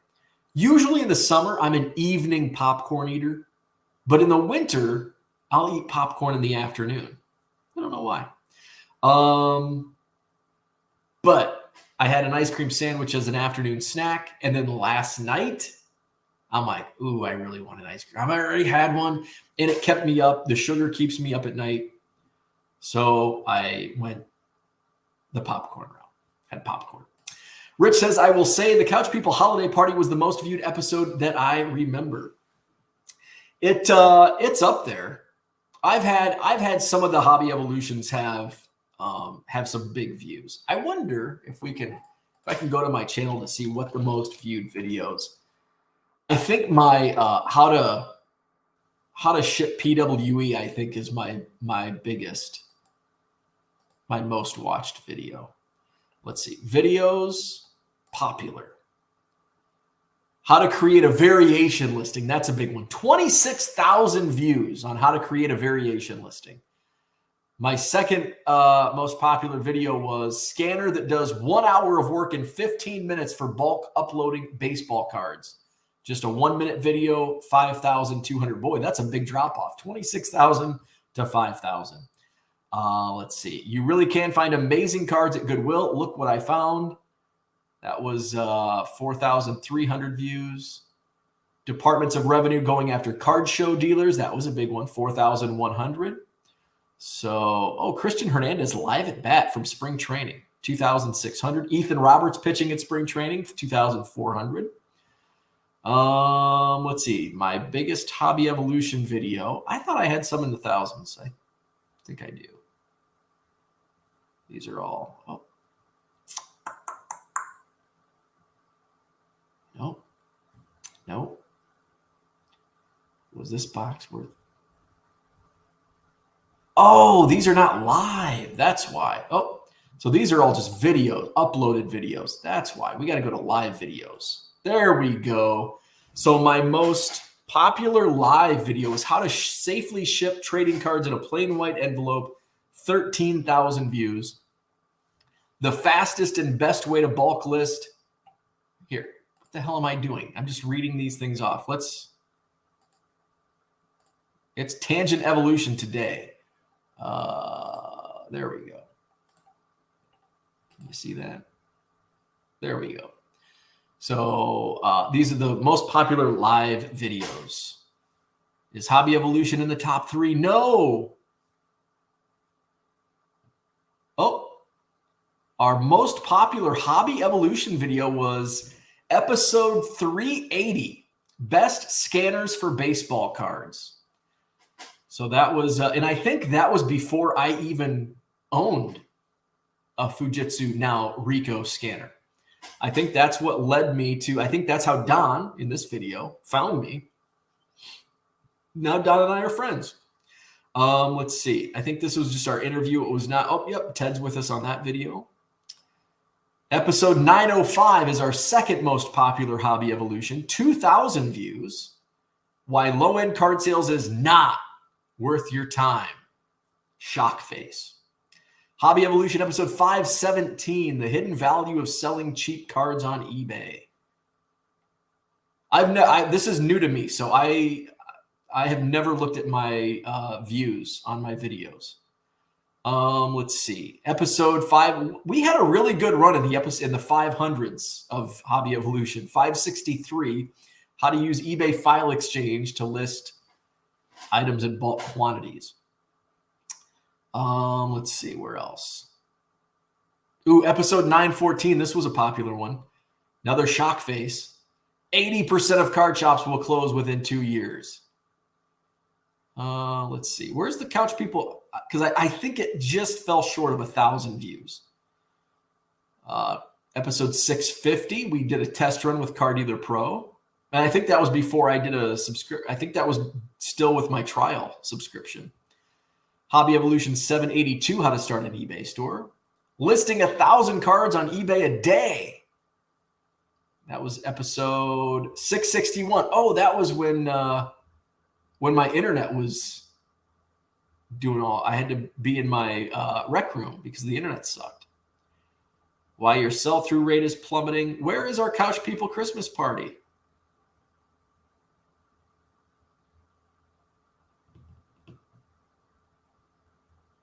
Usually in the summer, I'm an evening popcorn eater. But in the winter, I'll eat popcorn in the afternoon. I don't know why. But I had an ice cream sandwich as an afternoon snack. And then last night, I'm like, ooh, I really want an ice cream. I already had one, and it kept me up. The sugar keeps me up at night. So I went the popcorn route. Had popcorn. Rich says, I will say the Couch People holiday party was the most viewed episode that I remember. It's up there. I've had some of the hobby evolutions have some big views. I wonder if I can go to my channel to see what the most viewed videos. I think my how to ship PWE, I think, is my most watched video. Let's see. Videos popular. How to create a variation listing. That's a big one. 26,000 views on how to create a variation listing. My second most popular video was scanner that does 1 hour of work in 15 minutes for bulk uploading baseball cards. Just a 1-minute video, 5,200. Boy, that's a big drop off. 26,000 to 5,000. Let's see. You really can find amazing cards at Goodwill. Look what I found. That was 4,300 views. Departments of Revenue going after card show dealers. That was a big one, 4,100. So, Christian Hernandez live at bat from spring training, 2,600. Ethan Roberts pitching at spring training, 2,400. Let's see. My biggest hobby evolution video. I thought I had some in the thousands. I think I do. These are all. Oh. No. Was this box worth? Oh, these are not live. That's why. Oh, so these are all just videos, uploaded videos. That's why. We got to go to live videos. There we go. So my most popular live video is how to safely ship trading cards in a plain white envelope, 13,000 views. The fastest and best way to bulk list. Here, what the hell am I doing? I'm just reading these things off. It's Tangent Evolution today. There we go. Can you see that? There we go. So these are the most popular live videos. Is Hobby Evolution in the top 3? No. Oh, our most popular Hobby Evolution video was episode 380, Best Scanners for Baseball Cards. So that was, and I think that was before I even owned a Fujitsu, now Ricoh scanner. I think that's what led me to, I think that's how Don in this video found me. Now Don and I are friends. Let's see. I think this was just our interview. It was not, oh, yep, Ted's with us on that video. Episode 905 is our second most popular Hobby Evolution, 2,000 views. Why low-end card sales is not worth your time. Shock face. Hobby Evolution episode 517, the hidden value of selling cheap cards on eBay. This is new to me, so I have never looked at my views on my videos. Let's see. Episode 5. We had a really good run in the 500s of Hobby Evolution. 563, how to use eBay File Exchange to list items in bulk quantities. Let's see, where else? Ooh, episode 914. This was a popular one. Another shock face. 80% of card shops will close within 2 years. Let's see. Where's the Couch People? Because I think it just fell short of 1,000 views. Episode 650. We did a test run with Car Dealer Pro. And I think that was before I did a subscription. I think that was still with my trial subscription. Hobby Evolution 782, how to start an eBay store. Listing 1,000 cards on eBay a day. That was episode 661. Oh, that was when my internet was doing all. I had to be in my rec room because the internet sucked. Why your sell-through rate is plummeting. Where is our Couch People Christmas party?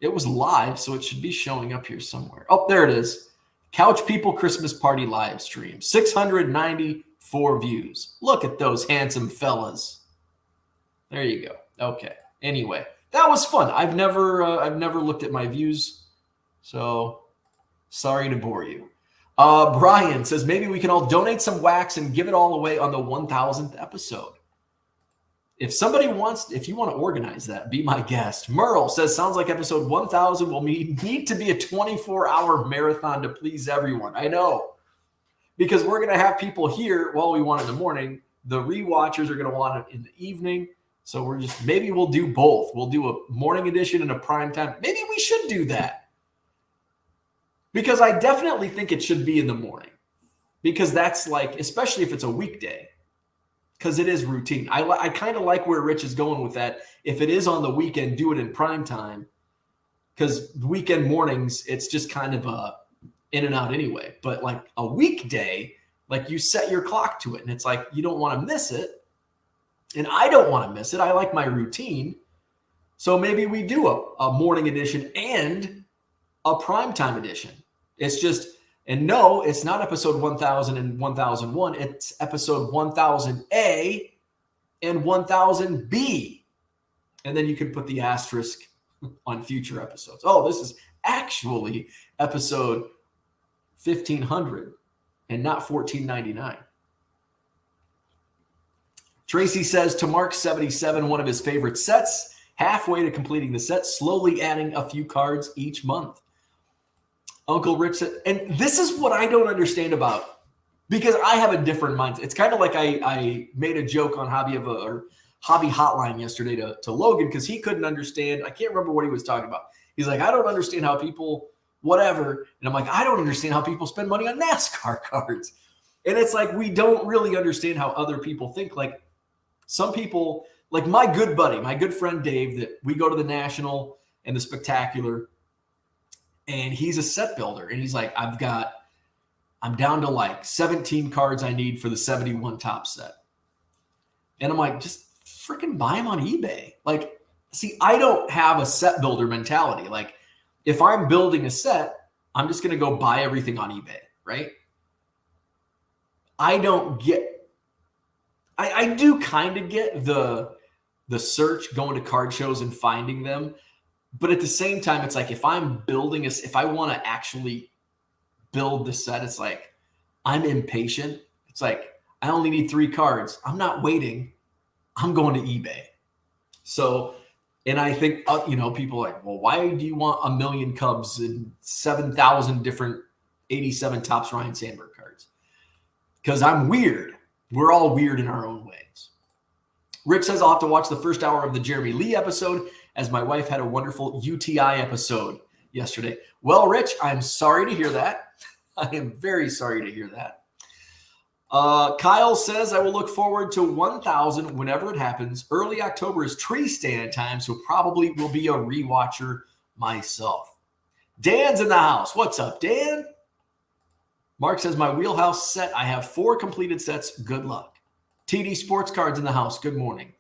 It was live, so it should be showing up here somewhere. Oh, there it is. Couch People Christmas Party live stream. 694 views. Look at those handsome fellas. There you go. Okay. Anyway, that was fun. I've never looked at my views, so sorry to bore you. Brian says maybe we can all donate some wax and give it all away on the 1,000th episode. If you want to organize that, be my guest. Merle says, sounds like episode 1,000 will need to be a 24-hour marathon to please everyone. I know, because we're going to have people here while we want it in the morning. The rewatchers are going to want it in the evening. So maybe we'll do both. We'll do a morning edition and a prime time. Maybe we should do that, because I definitely think it should be in the morning, because that's like, especially if it's a weekday. Because it is routine. I kind of like where Rich is going with that. If it is on the weekend, do it in prime time. Because weekend mornings, it's just kind of in and out anyway. But like a weekday, like you set your clock to it. And it's like you don't want to miss it. And I don't want to miss it. I like my routine. So maybe we do a morning edition and a primetime edition. It's just... And no, it's not episode 1000 and 1001. It's episode 1000A and 1000B. And then you can put the asterisk on future episodes. Oh, this is actually episode 1500 and not 1499. Tracy says to Mark 77, one of his favorite sets, halfway to completing the set, slowly adding a few cards each month. Uncle Rich said, and this is what I don't understand about, because I have a different mindset. It's kind of like I made a joke on Hobby Hotline yesterday to Logan, because he couldn't understand. I can't remember what he was talking about. He's like, I don't understand how people, whatever. And I'm like, I don't understand how people spend money on NASCAR cards. And it's like, we don't really understand how other people think. Like some people, like my good buddy, my good friend Dave, that we go to the National and the Spectacular. And he's a set builder. And he's like, I'm down to like 17 cards I need for the 71 top set. And I'm like, just freaking buy them on eBay. Like, see, I don't have a set builder mentality. Like, if I'm building a set, I'm just going to go buy everything on eBay, right? I do kind of get the search, going to card shows and finding them. But at the same time, it's like if I'm building if I want to actually build the set, it's like I'm impatient. It's like I only need 3 cards. I'm not waiting. I'm going to eBay. So, and I think, people are like, well, why do you want 1 million Cubs and 7,000 different 87 Topps Ryan Sandberg cards? Because I'm weird. We're all weird in our own ways. Rich says I'll have to watch the first hour of the Jeremy Lee episode, as my wife had a wonderful UTI episode yesterday. Well, Rich, I'm sorry to hear that. I am very sorry to hear that. Kyle says, I will look forward to 1,000 whenever it happens. Early October is tree stand time, so probably will be a rewatcher myself. Dan's in the house. What's up, Dan? Mark says, my wheelhouse set. I have 4 completed sets. Good luck. TD Sports Cards in the house. Good morning.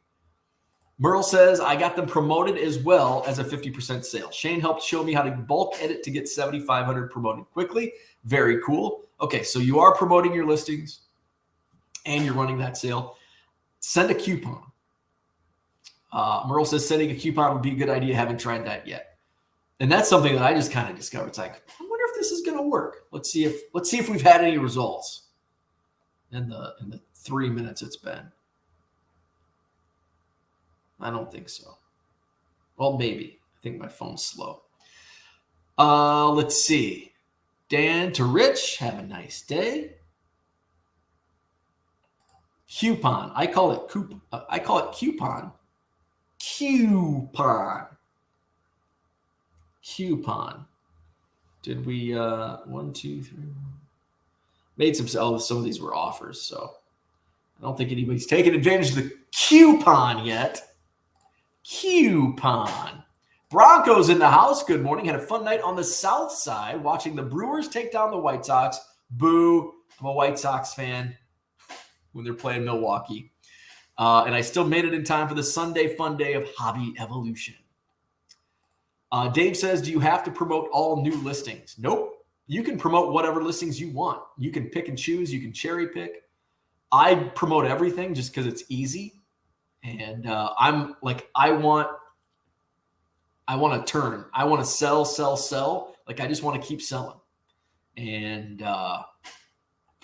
Merle says, I got them promoted as well as a 50% sale. Shane helped show me how to bulk edit to get 7,500 promoted quickly. Very cool. Okay, so you are promoting your listings and you're running that sale. Send a coupon. Merle says sending a coupon would be a good idea. Haven't tried that yet. And that's something that I just kind of discovered. It's like, I wonder if this is going to work. Let's see if we've had any results in the 3 minutes it's been. I don't think so. Well, maybe. I think my phone's slow. Let's see. Dan to Rich, have a nice day. Coupon. I call it coupon. Coupon. Did we 1, 2, 3? Made some of these were offers, so I don't think anybody's taken advantage of the coupon yet. Coupon. Broncos in the house. Good morning. Had a fun night on the south side watching the Brewers take down the White Sox. Boo. I'm a White Sox fan when they're playing Milwaukee. And I still made it in time for the Sunday fun day of Hobby Evolution. Dave says, do you have to promote all new listings? Nope. You can promote whatever listings you want. You can pick and choose. You can cherry pick. I promote everything just because it's easy. And I'm like, I want to turn. I want to sell. Like, I just want to keep selling. And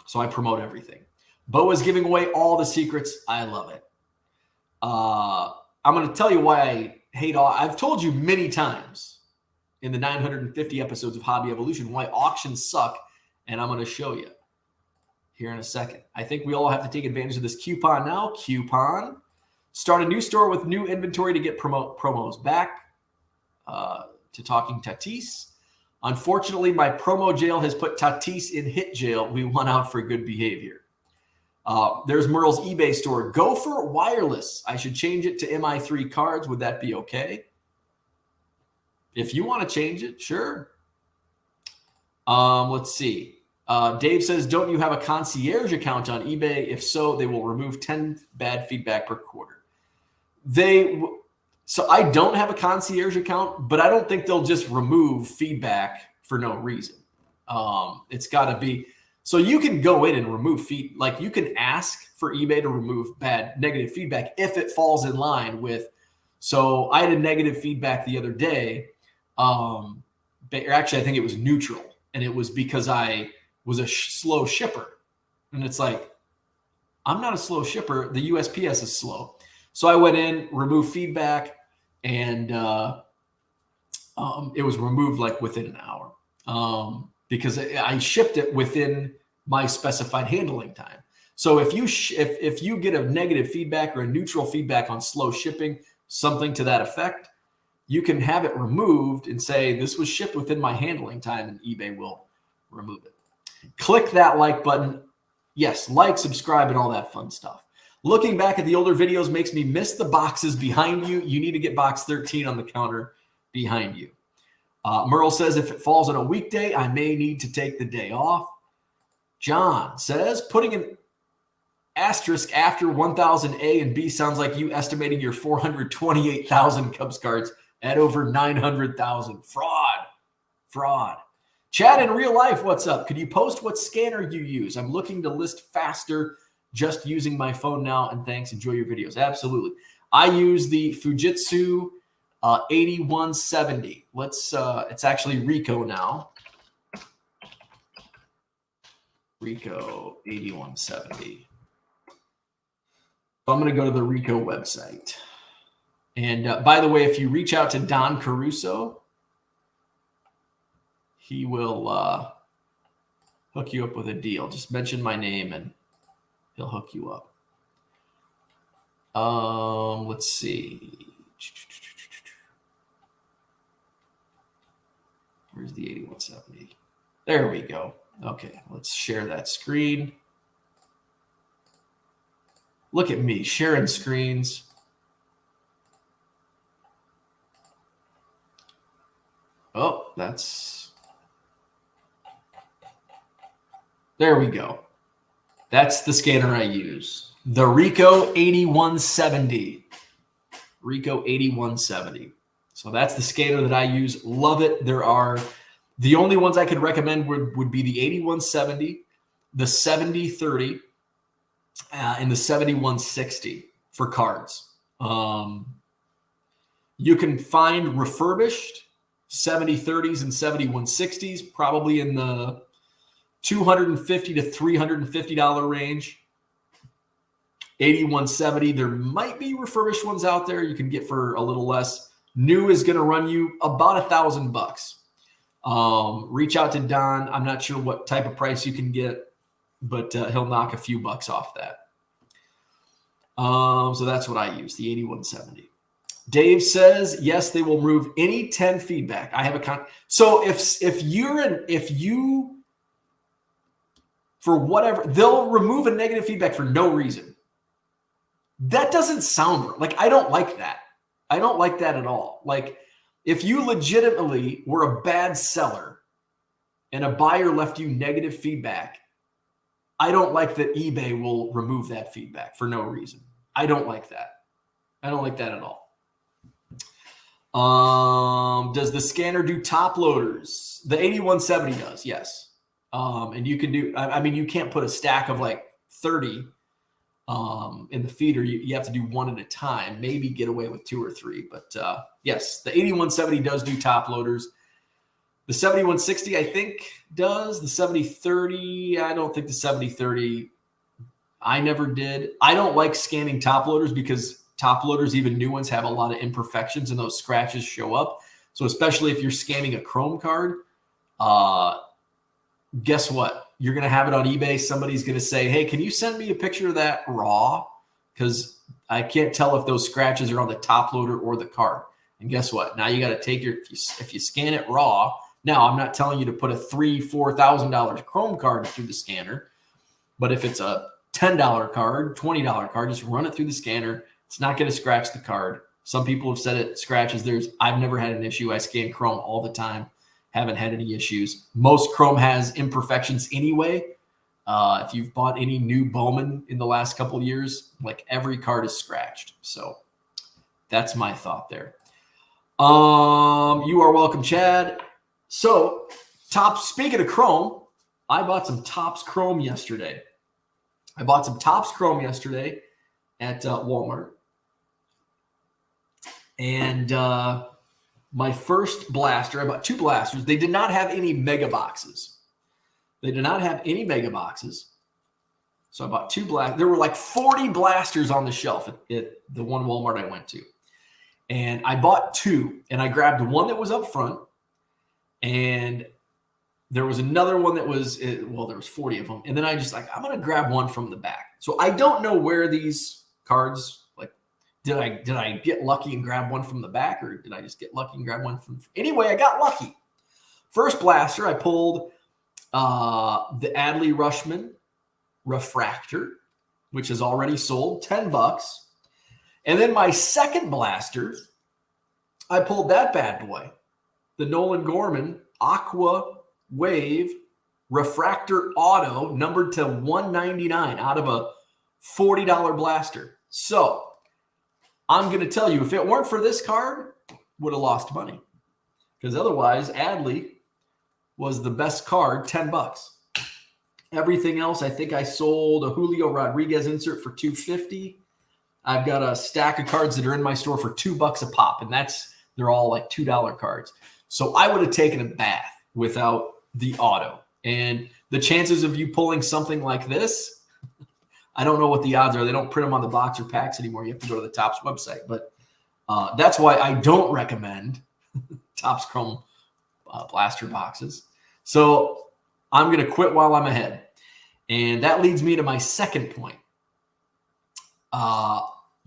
so I promote everything. Bo is giving away all the secrets. I love it. I'm going to tell you why I hate all. I've told you many times in the 950 episodes of Hobby Evolution why auctions suck, and I'm going to show you here in a second. I think we all have to take advantage of this coupon now. Coupon. Start a new store with new inventory to get promos back. To talking Tatis. Unfortunately, my promo jail has put Tatis in hit jail. We won out for good behavior. There's Merle's eBay store. Gopher Wireless. I should change it to MI3 cards. Would that be okay? If you want to change it, sure. Let's see. Dave says, don't you have a concierge account on eBay? If so, they will remove 10 bad feedback per quarter. So I don't have a concierge account, but I don't think they'll just remove feedback for no reason. It's got to be. So you can go in and remove like you can ask for eBay to remove negative feedback if it falls in line with. So I had a negative feedback the other day. Actually, I think it was neutral, and it was because I was a slow shipper. And it's like, I'm not a slow shipper. The USPS is slow. So I went in, removed feedback, and it was removed like within an hour. Because I shipped it within my specified handling time. So if you get a negative feedback or a neutral feedback on slow shipping, something to that effect, you can have it removed and say, this was shipped within my handling time, and eBay will remove it. Click that like button. Yes, like, subscribe, and all that fun stuff. Looking back at the older videos makes me miss the boxes behind you. You need to get box 13 on the counter behind you. Merle says, if it falls on a weekday, I may need to take the day off. John says, putting an asterisk after 1,000 A and B sounds like you estimating your 428,000 Cubs cards at over 900,000. Fraud. Chad, in real life, what's up? Could you post what scanner you use? I'm looking to list faster just using my phone now, and thanks. Enjoy your videos. Absolutely. I use the Fujitsu 8170. It's actually Rico now. Rico 8170. So I'm going to go to the Rico website. And by the way, if you reach out to Don Caruso, he will hook you up with a deal. Just mention my name and he'll hook you up. Let's see. Where's the 8170? There we go. Okay, let's share that screen. Look at me sharing screens. Oh, there we go. That's the scanner I use. The Rico 8170. Rico 8170. So that's the scanner that I use. Love it. The only ones I could recommend would be the 8170, the 7030, and the 7160 for cards. You can find refurbished 7030s and 7160s probably in the $250 to $350 range. 8170, there might be refurbished ones out there you can get for a little less. New is going to run you about $1,000. Reach out to Don. I'm not sure what type of price you can get, but he'll knock a few bucks off that. So that's what I use, the 8170. Dave says, yes, they will remove any 10 feedback. I have a so if you for whatever, they'll remove a negative feedback for no reason. That doesn't sound like, I don't like that. I don't like that at all. Like, if you legitimately were a bad seller and a buyer left you negative feedback, I don't like that eBay will remove that feedback for no reason. I don't like that. I don't like that at all. Does the scanner do top loaders? The 8170 does, yes. And you can do, I mean, you can't put a stack of like 30 in the feeder. You have to do one at a time, maybe get away with 2 or 3. But yes, the 8170 does do top loaders. The 7160, I think, does. The 7030, I don't think the 7030, I never did. I don't like scanning top loaders because top loaders, even new ones, have a lot of imperfections and those scratches show up. So especially if you're scanning a Chrome card, guess what? You're going to have it on eBay. Somebody's going to say, hey, can you send me a picture of that raw? Because I can't tell if those scratches are on the top loader or the card. And guess what? Now you got to take if you scan it raw. Now, I'm not telling you to put a $3,000-$4,000 Chrome card through the scanner. But if it's a $10 card, $20 card, just run it through the scanner. It's not going to scratch the card. Some people have said it scratches theirs. I've never had an issue. I scan Chrome all the time. Haven't had any issues. Most Chrome has imperfections anyway. If you've bought any new Bowman in the last couple of years, like every card is scratched. So that's my thought there. You are welcome, Chad. So speaking of Chrome, I bought some Topps Chrome yesterday. at Walmart. And my first blaster, I bought 2 blasters. They did not have any mega boxes. So I bought 2 blasters. There were like 40 blasters on the shelf at the one Walmart I went to. And I bought 2, and I grabbed one that was up front. And there was another one that was, there was 40 of them. And then I just I'm going to grab one from the back. So I don't know where these cards, did I get lucky and grab one from the back, or did I just get lucky and grab one from? Anyway, I got lucky. First blaster, I pulled the Adley Rushman Refractor, which is already sold, $10. And then my second blaster, I pulled that bad boy, the Nolan Gorman Aqua Wave Refractor Auto, numbered to 199 out of a $40 blaster. So I'm going to tell you, if it weren't for this card, would have lost money. Because otherwise, Adley was the best card, $10. Everything else, I think I sold a Julio Rodriguez insert for $250. I've got a stack of cards that are in my store for $2 a pop, and they're all like $2 cards. So I would have taken a bath without the auto. And the chances of you pulling something like this, I don't know what the odds are. They don't print them on the box or packs anymore. You have to go to the Topps website. But that's why I don't recommend Topps Chrome blaster boxes. So I'm going to quit while I'm ahead. And that leads me to my second point.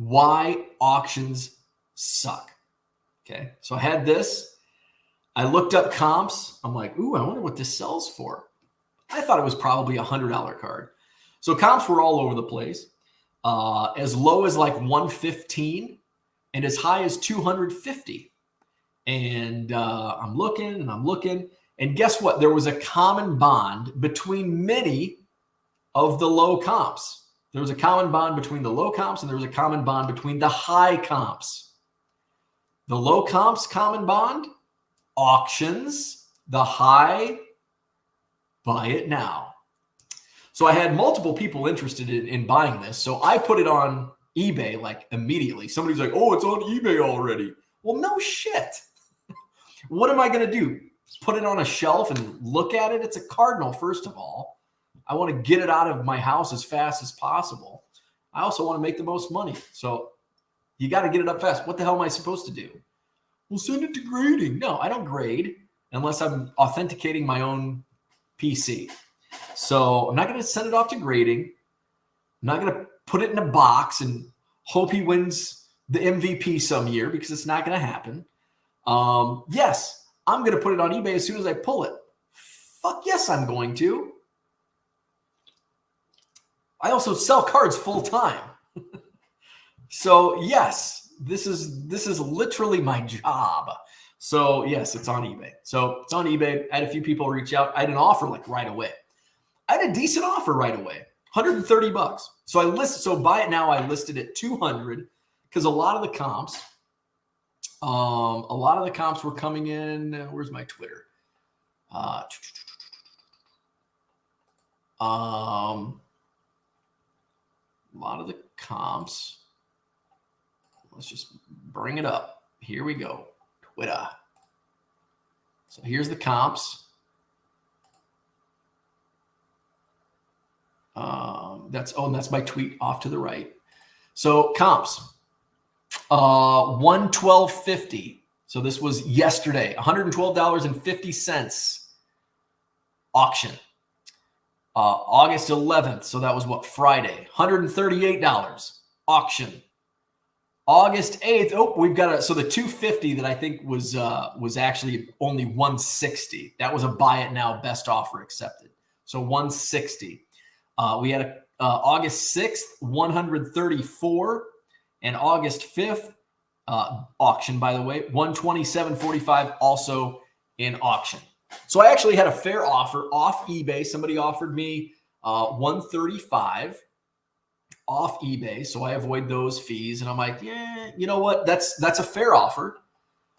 Why auctions suck. Okay, so I had this. I looked up comps. I'm like, ooh, I wonder what this sells for. I thought it was probably a $100 card. So comps were all over the place, as low as like 115 and as high as 250. And I'm looking. And guess what? There was a common bond between many of the low comps. There was a common bond between the low comps, and there was a common bond between the high comps. The low comps common bond, auctions. The high, buy it now. So I had multiple people interested in buying this. So I put it on eBay like immediately. Somebody's like, oh, it's on eBay already. Well, no shit. What am I going to do? Put it on a shelf and look at it? It's a Cardinal, first of all. I want to get it out of my house as fast as possible. I also want to make the most money. So you got to get it up fast. What the hell am I supposed to do? Well, send it to grading. No, I don't grade unless I'm authenticating my own PC. So I'm not going to send it off to grading. I'm not going to put it in a box and Hope he wins the MVP some year because it's not going to happen. Yes, I'm going to put it on eBay as soon as I pull it. Fuck yes, I'm going to. I also sell cards full time. So yes, this is literally my job. So yes, it's on eBay. So it's on eBay. I had a few people reach out. I had an offer like right away. I had a decent offer right away, $130. So buy it now. I listed it 200 because a lot of the comps were coming in. Where's my Twitter? A lot of the comps. Let's just bring it up. Here we go. Twitter. So here's the comps. That's my tweet off to the right. So comps, 112.50. So this was yesterday, $112.50 auction. August 11th. So that was what, Friday, $138 auction. August 8th. Oh, we've got so the 250 that I think was actually only 160. That was a buy it now, best offer accepted. So 160. We had a August 6th, 134, and August 5th auction, by the way, 127.45 also in auction. So I actually had a fair offer off eBay. Somebody offered me 135 off eBay, so I avoid those fees. And I'm like, yeah, you know what? That's a fair offer.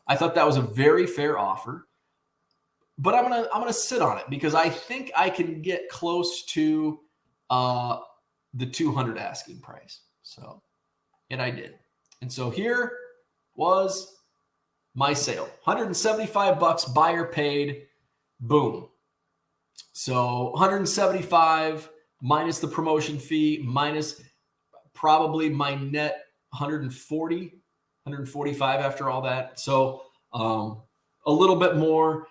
I thought that was a very fair offer. But I'm gonna sit on it because I think I can get close to the 200 asking price. So, and I did. And so here was my sale. $175 buyer paid. Boom. So 175 minus the promotion fee, minus probably my net 145 after all that. So a little bit more,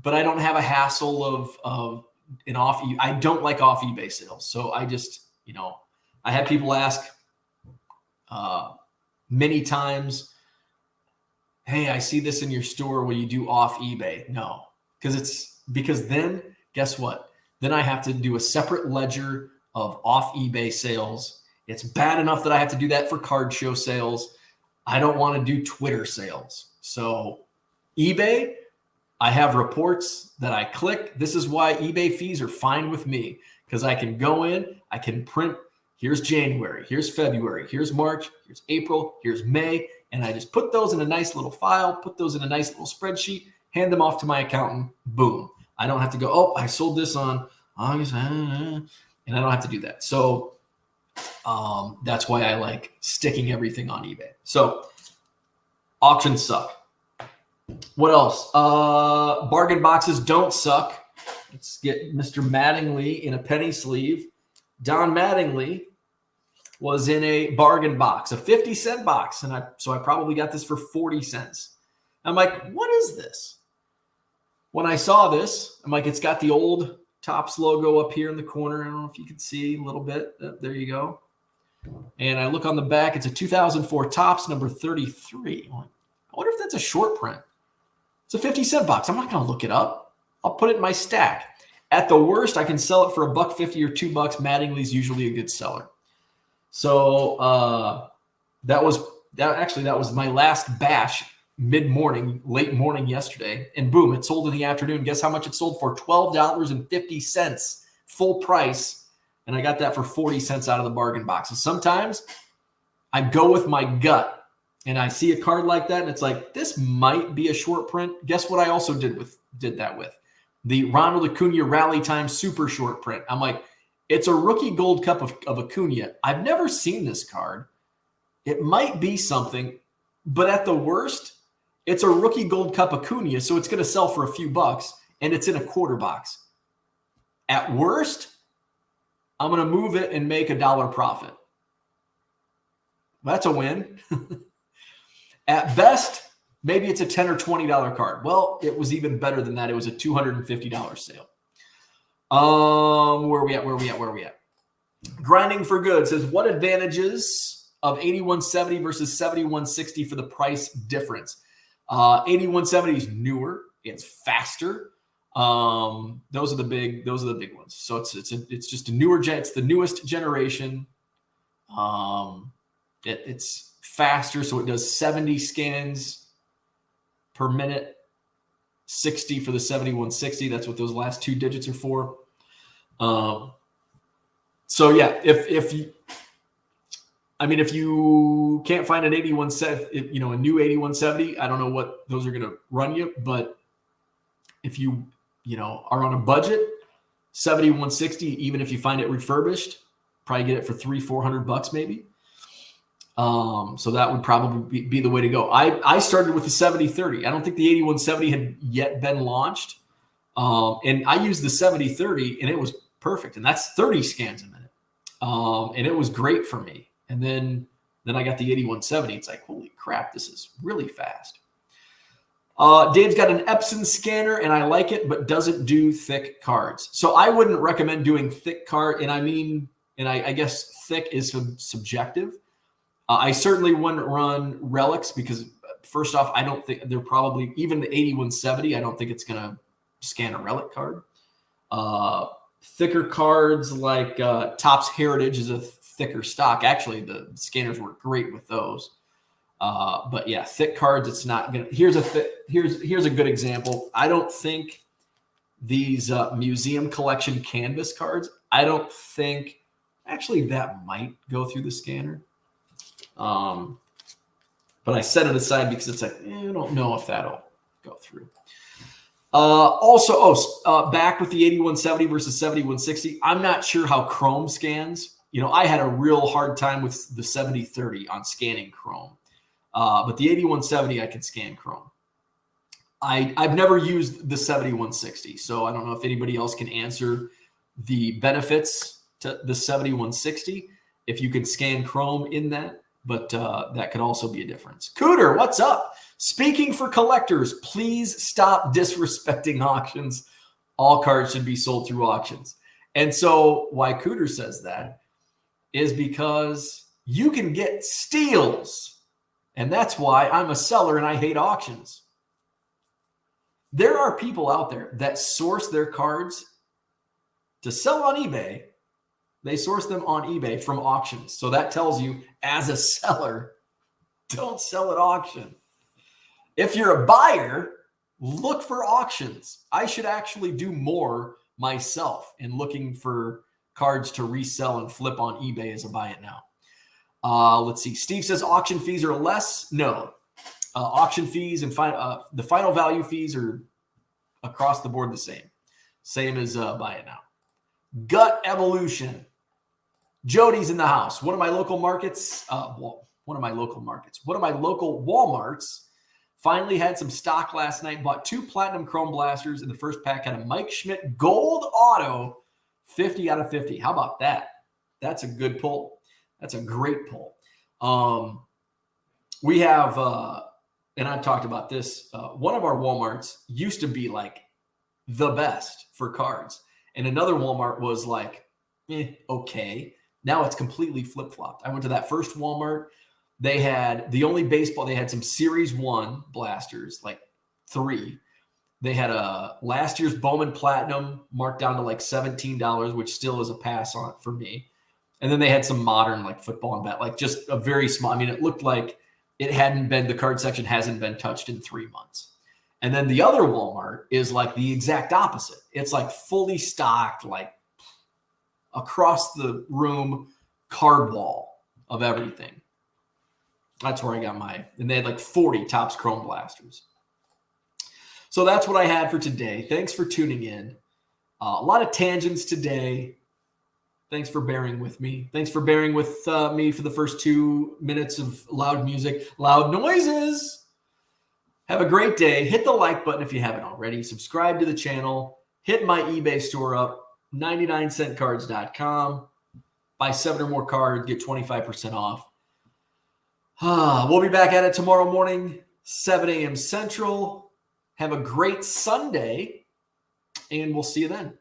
but I don't have a hassle of an off. I don't like off eBay sales. So I just, I had people ask many times, hey, I see this in your store. Will you do off eBay? No, because then guess what? Then I have to do a separate ledger of off eBay sales. It's bad enough that I have to do that for card show sales. I don't want to do Twitter sales. So eBay, I have reports that I click. This is why eBay fees are fine with me, because I can go in, I can print, here's January, here's February, here's March, here's April, here's May, and I just put those in a nice little file, put those in a nice little spreadsheet, hand them off to my accountant, boom. I don't have to go, oh, I sold this on August, and I don't have to do that. So that's why I like sticking everything on eBay. So auctions suck. What else? Bargain boxes don't suck. Let's get Mr. Mattingly in a penny sleeve. Don Mattingly was in a bargain box, a 50-cent box. So I probably got this for 40 cents. I'm like, what is this? When I saw this, I'm like, it's got the old Topps logo up here in the corner. I don't know if you can see a little bit. There you go. And I look on the back. It's a 2004 Topps number 33. I wonder if that's a short print. It's a 50-cent box. I'm not going to look it up. I'll put it in my stack. At the worst, I can sell it for $1.50 or $2. Mattingly's usually a good seller. So that was my last batch mid-morning, late morning yesterday. And boom, it sold in the afternoon. Guess how much it sold for? $12.50 full price. And I got that for 40 cents out of the bargain box. And sometimes I go with my gut and I see a card like that and it's like, this might be a short print. Guess what I also did that with? The Ronald Acuna Rally Time Super Short Print. I'm like, it's a rookie gold cup of Acuna. I've never seen this card. It might be something, but at the worst, it's a rookie gold cup Acuna, so it's going to sell for a few bucks, and it's in a quarter box. At worst, I'm going to move it and make $1 profit. That's a win. At best, maybe it's a $10 or $20 card. Well, it was even better than that. It was a $250 sale. Where are we at? Grinding for Good says, what advantages of 8170 versus 7160 for the price difference. 8170 is newer. It's faster. Those are the big ones. So it's just a newer it's the newest generation. It's faster, so it does 70 scans per minute, 60 for the 7160. That's what those last two digits are for. So yeah, if you can't find an 8170, a new 8170, I don't know what those are going to run you, but if you are on a budget, 7160, even if you find it refurbished, probably get it for $300-400 maybe. So that would probably be the way to go. I started with the 7030. I don't think the 8170 had yet been launched. And I used the 7030 and it was perfect. And that's 30 scans a minute. And it was great for me. And then I got the 8170. It's like, holy crap, this is really fast. Dave's got an Epson scanner and I like it, but doesn't do thick cards. So I wouldn't recommend doing thick card. And I guess thick is subjective. I certainly wouldn't run relics because first off, I don't think they're probably, even the 8170, I don't think it's going to scan a relic card. Thicker cards like Topps Heritage is a thicker stock. Actually, the scanners work great with those. But yeah, thick cards, it's not going to, here's a good example. I don't think these museum collection canvas cards, actually that might go through the scanner. But I set it aside because it's like, I don't know if that'll go through. Back with the 8170 versus 7160. I'm not sure how Chrome scans. I had a real hard time with the 7030 on scanning Chrome. But the 8170, I can scan Chrome. I've never used the 7160, so I don't know if anybody else can answer the benefits to the 7160, if you can scan Chrome in that. But that could also be a difference. Cooter, what's up? Speaking for collectors, please stop disrespecting auctions. All cards should be sold through auctions. And so why Cooter says that is because you can get steals. And that's why I'm a seller and I hate auctions. There are people out there that source their cards to sell on eBay. They source them on eBay from auctions. So that tells you, as a seller, don't sell at auction. If you're a buyer, look for auctions. I should actually do more myself in looking for cards to resell and flip on eBay as a buy it now. Let's see. Steve says auction fees are less. No. Auction fees and the final value fees are across the board the same. Same as buy it now. Gut Evolution. Jody's in the house. One of my local Walmarts finally had some stock last night. Bought 2 platinum chrome blasters, and the first pack had a Mike Schmidt gold auto, 50 out of 50. How about that? That's a good pull. That's a great pull. We have, and I've talked about this, one of our Walmarts used to be like the best for cards. And another Walmart was like, okay. Now it's completely flip-flopped. I went to that first Walmart. They had the only baseball. They had some Series 1 blasters, like 3. They had a last year's Bowman Platinum marked down to like $17, which still is a pass on it for me. And then they had some modern like football and bat, like just a very small. I mean, it looked like it hadn't been, the card section hasn't been touched in 3 months. And then the other Walmart is like the exact opposite. It's like fully stocked, like across the room card wall of everything. That's where I got and they had like 40 Topps Chrome blasters. So that's what I had for today. Thanks for tuning in. A lot of tangents today. Thanks for bearing with me. Thanks for bearing with me for the first 2 minutes of loud music, loud noises. Have a great day. Hit the like button if you haven't already. Subscribe to the channel. Hit my eBay store up. 99centcards.com. Buy 7 or more cards, get 25% off. We'll be back at it tomorrow morning, 7 a.m. Central. Have a great Sunday, and we'll see you then.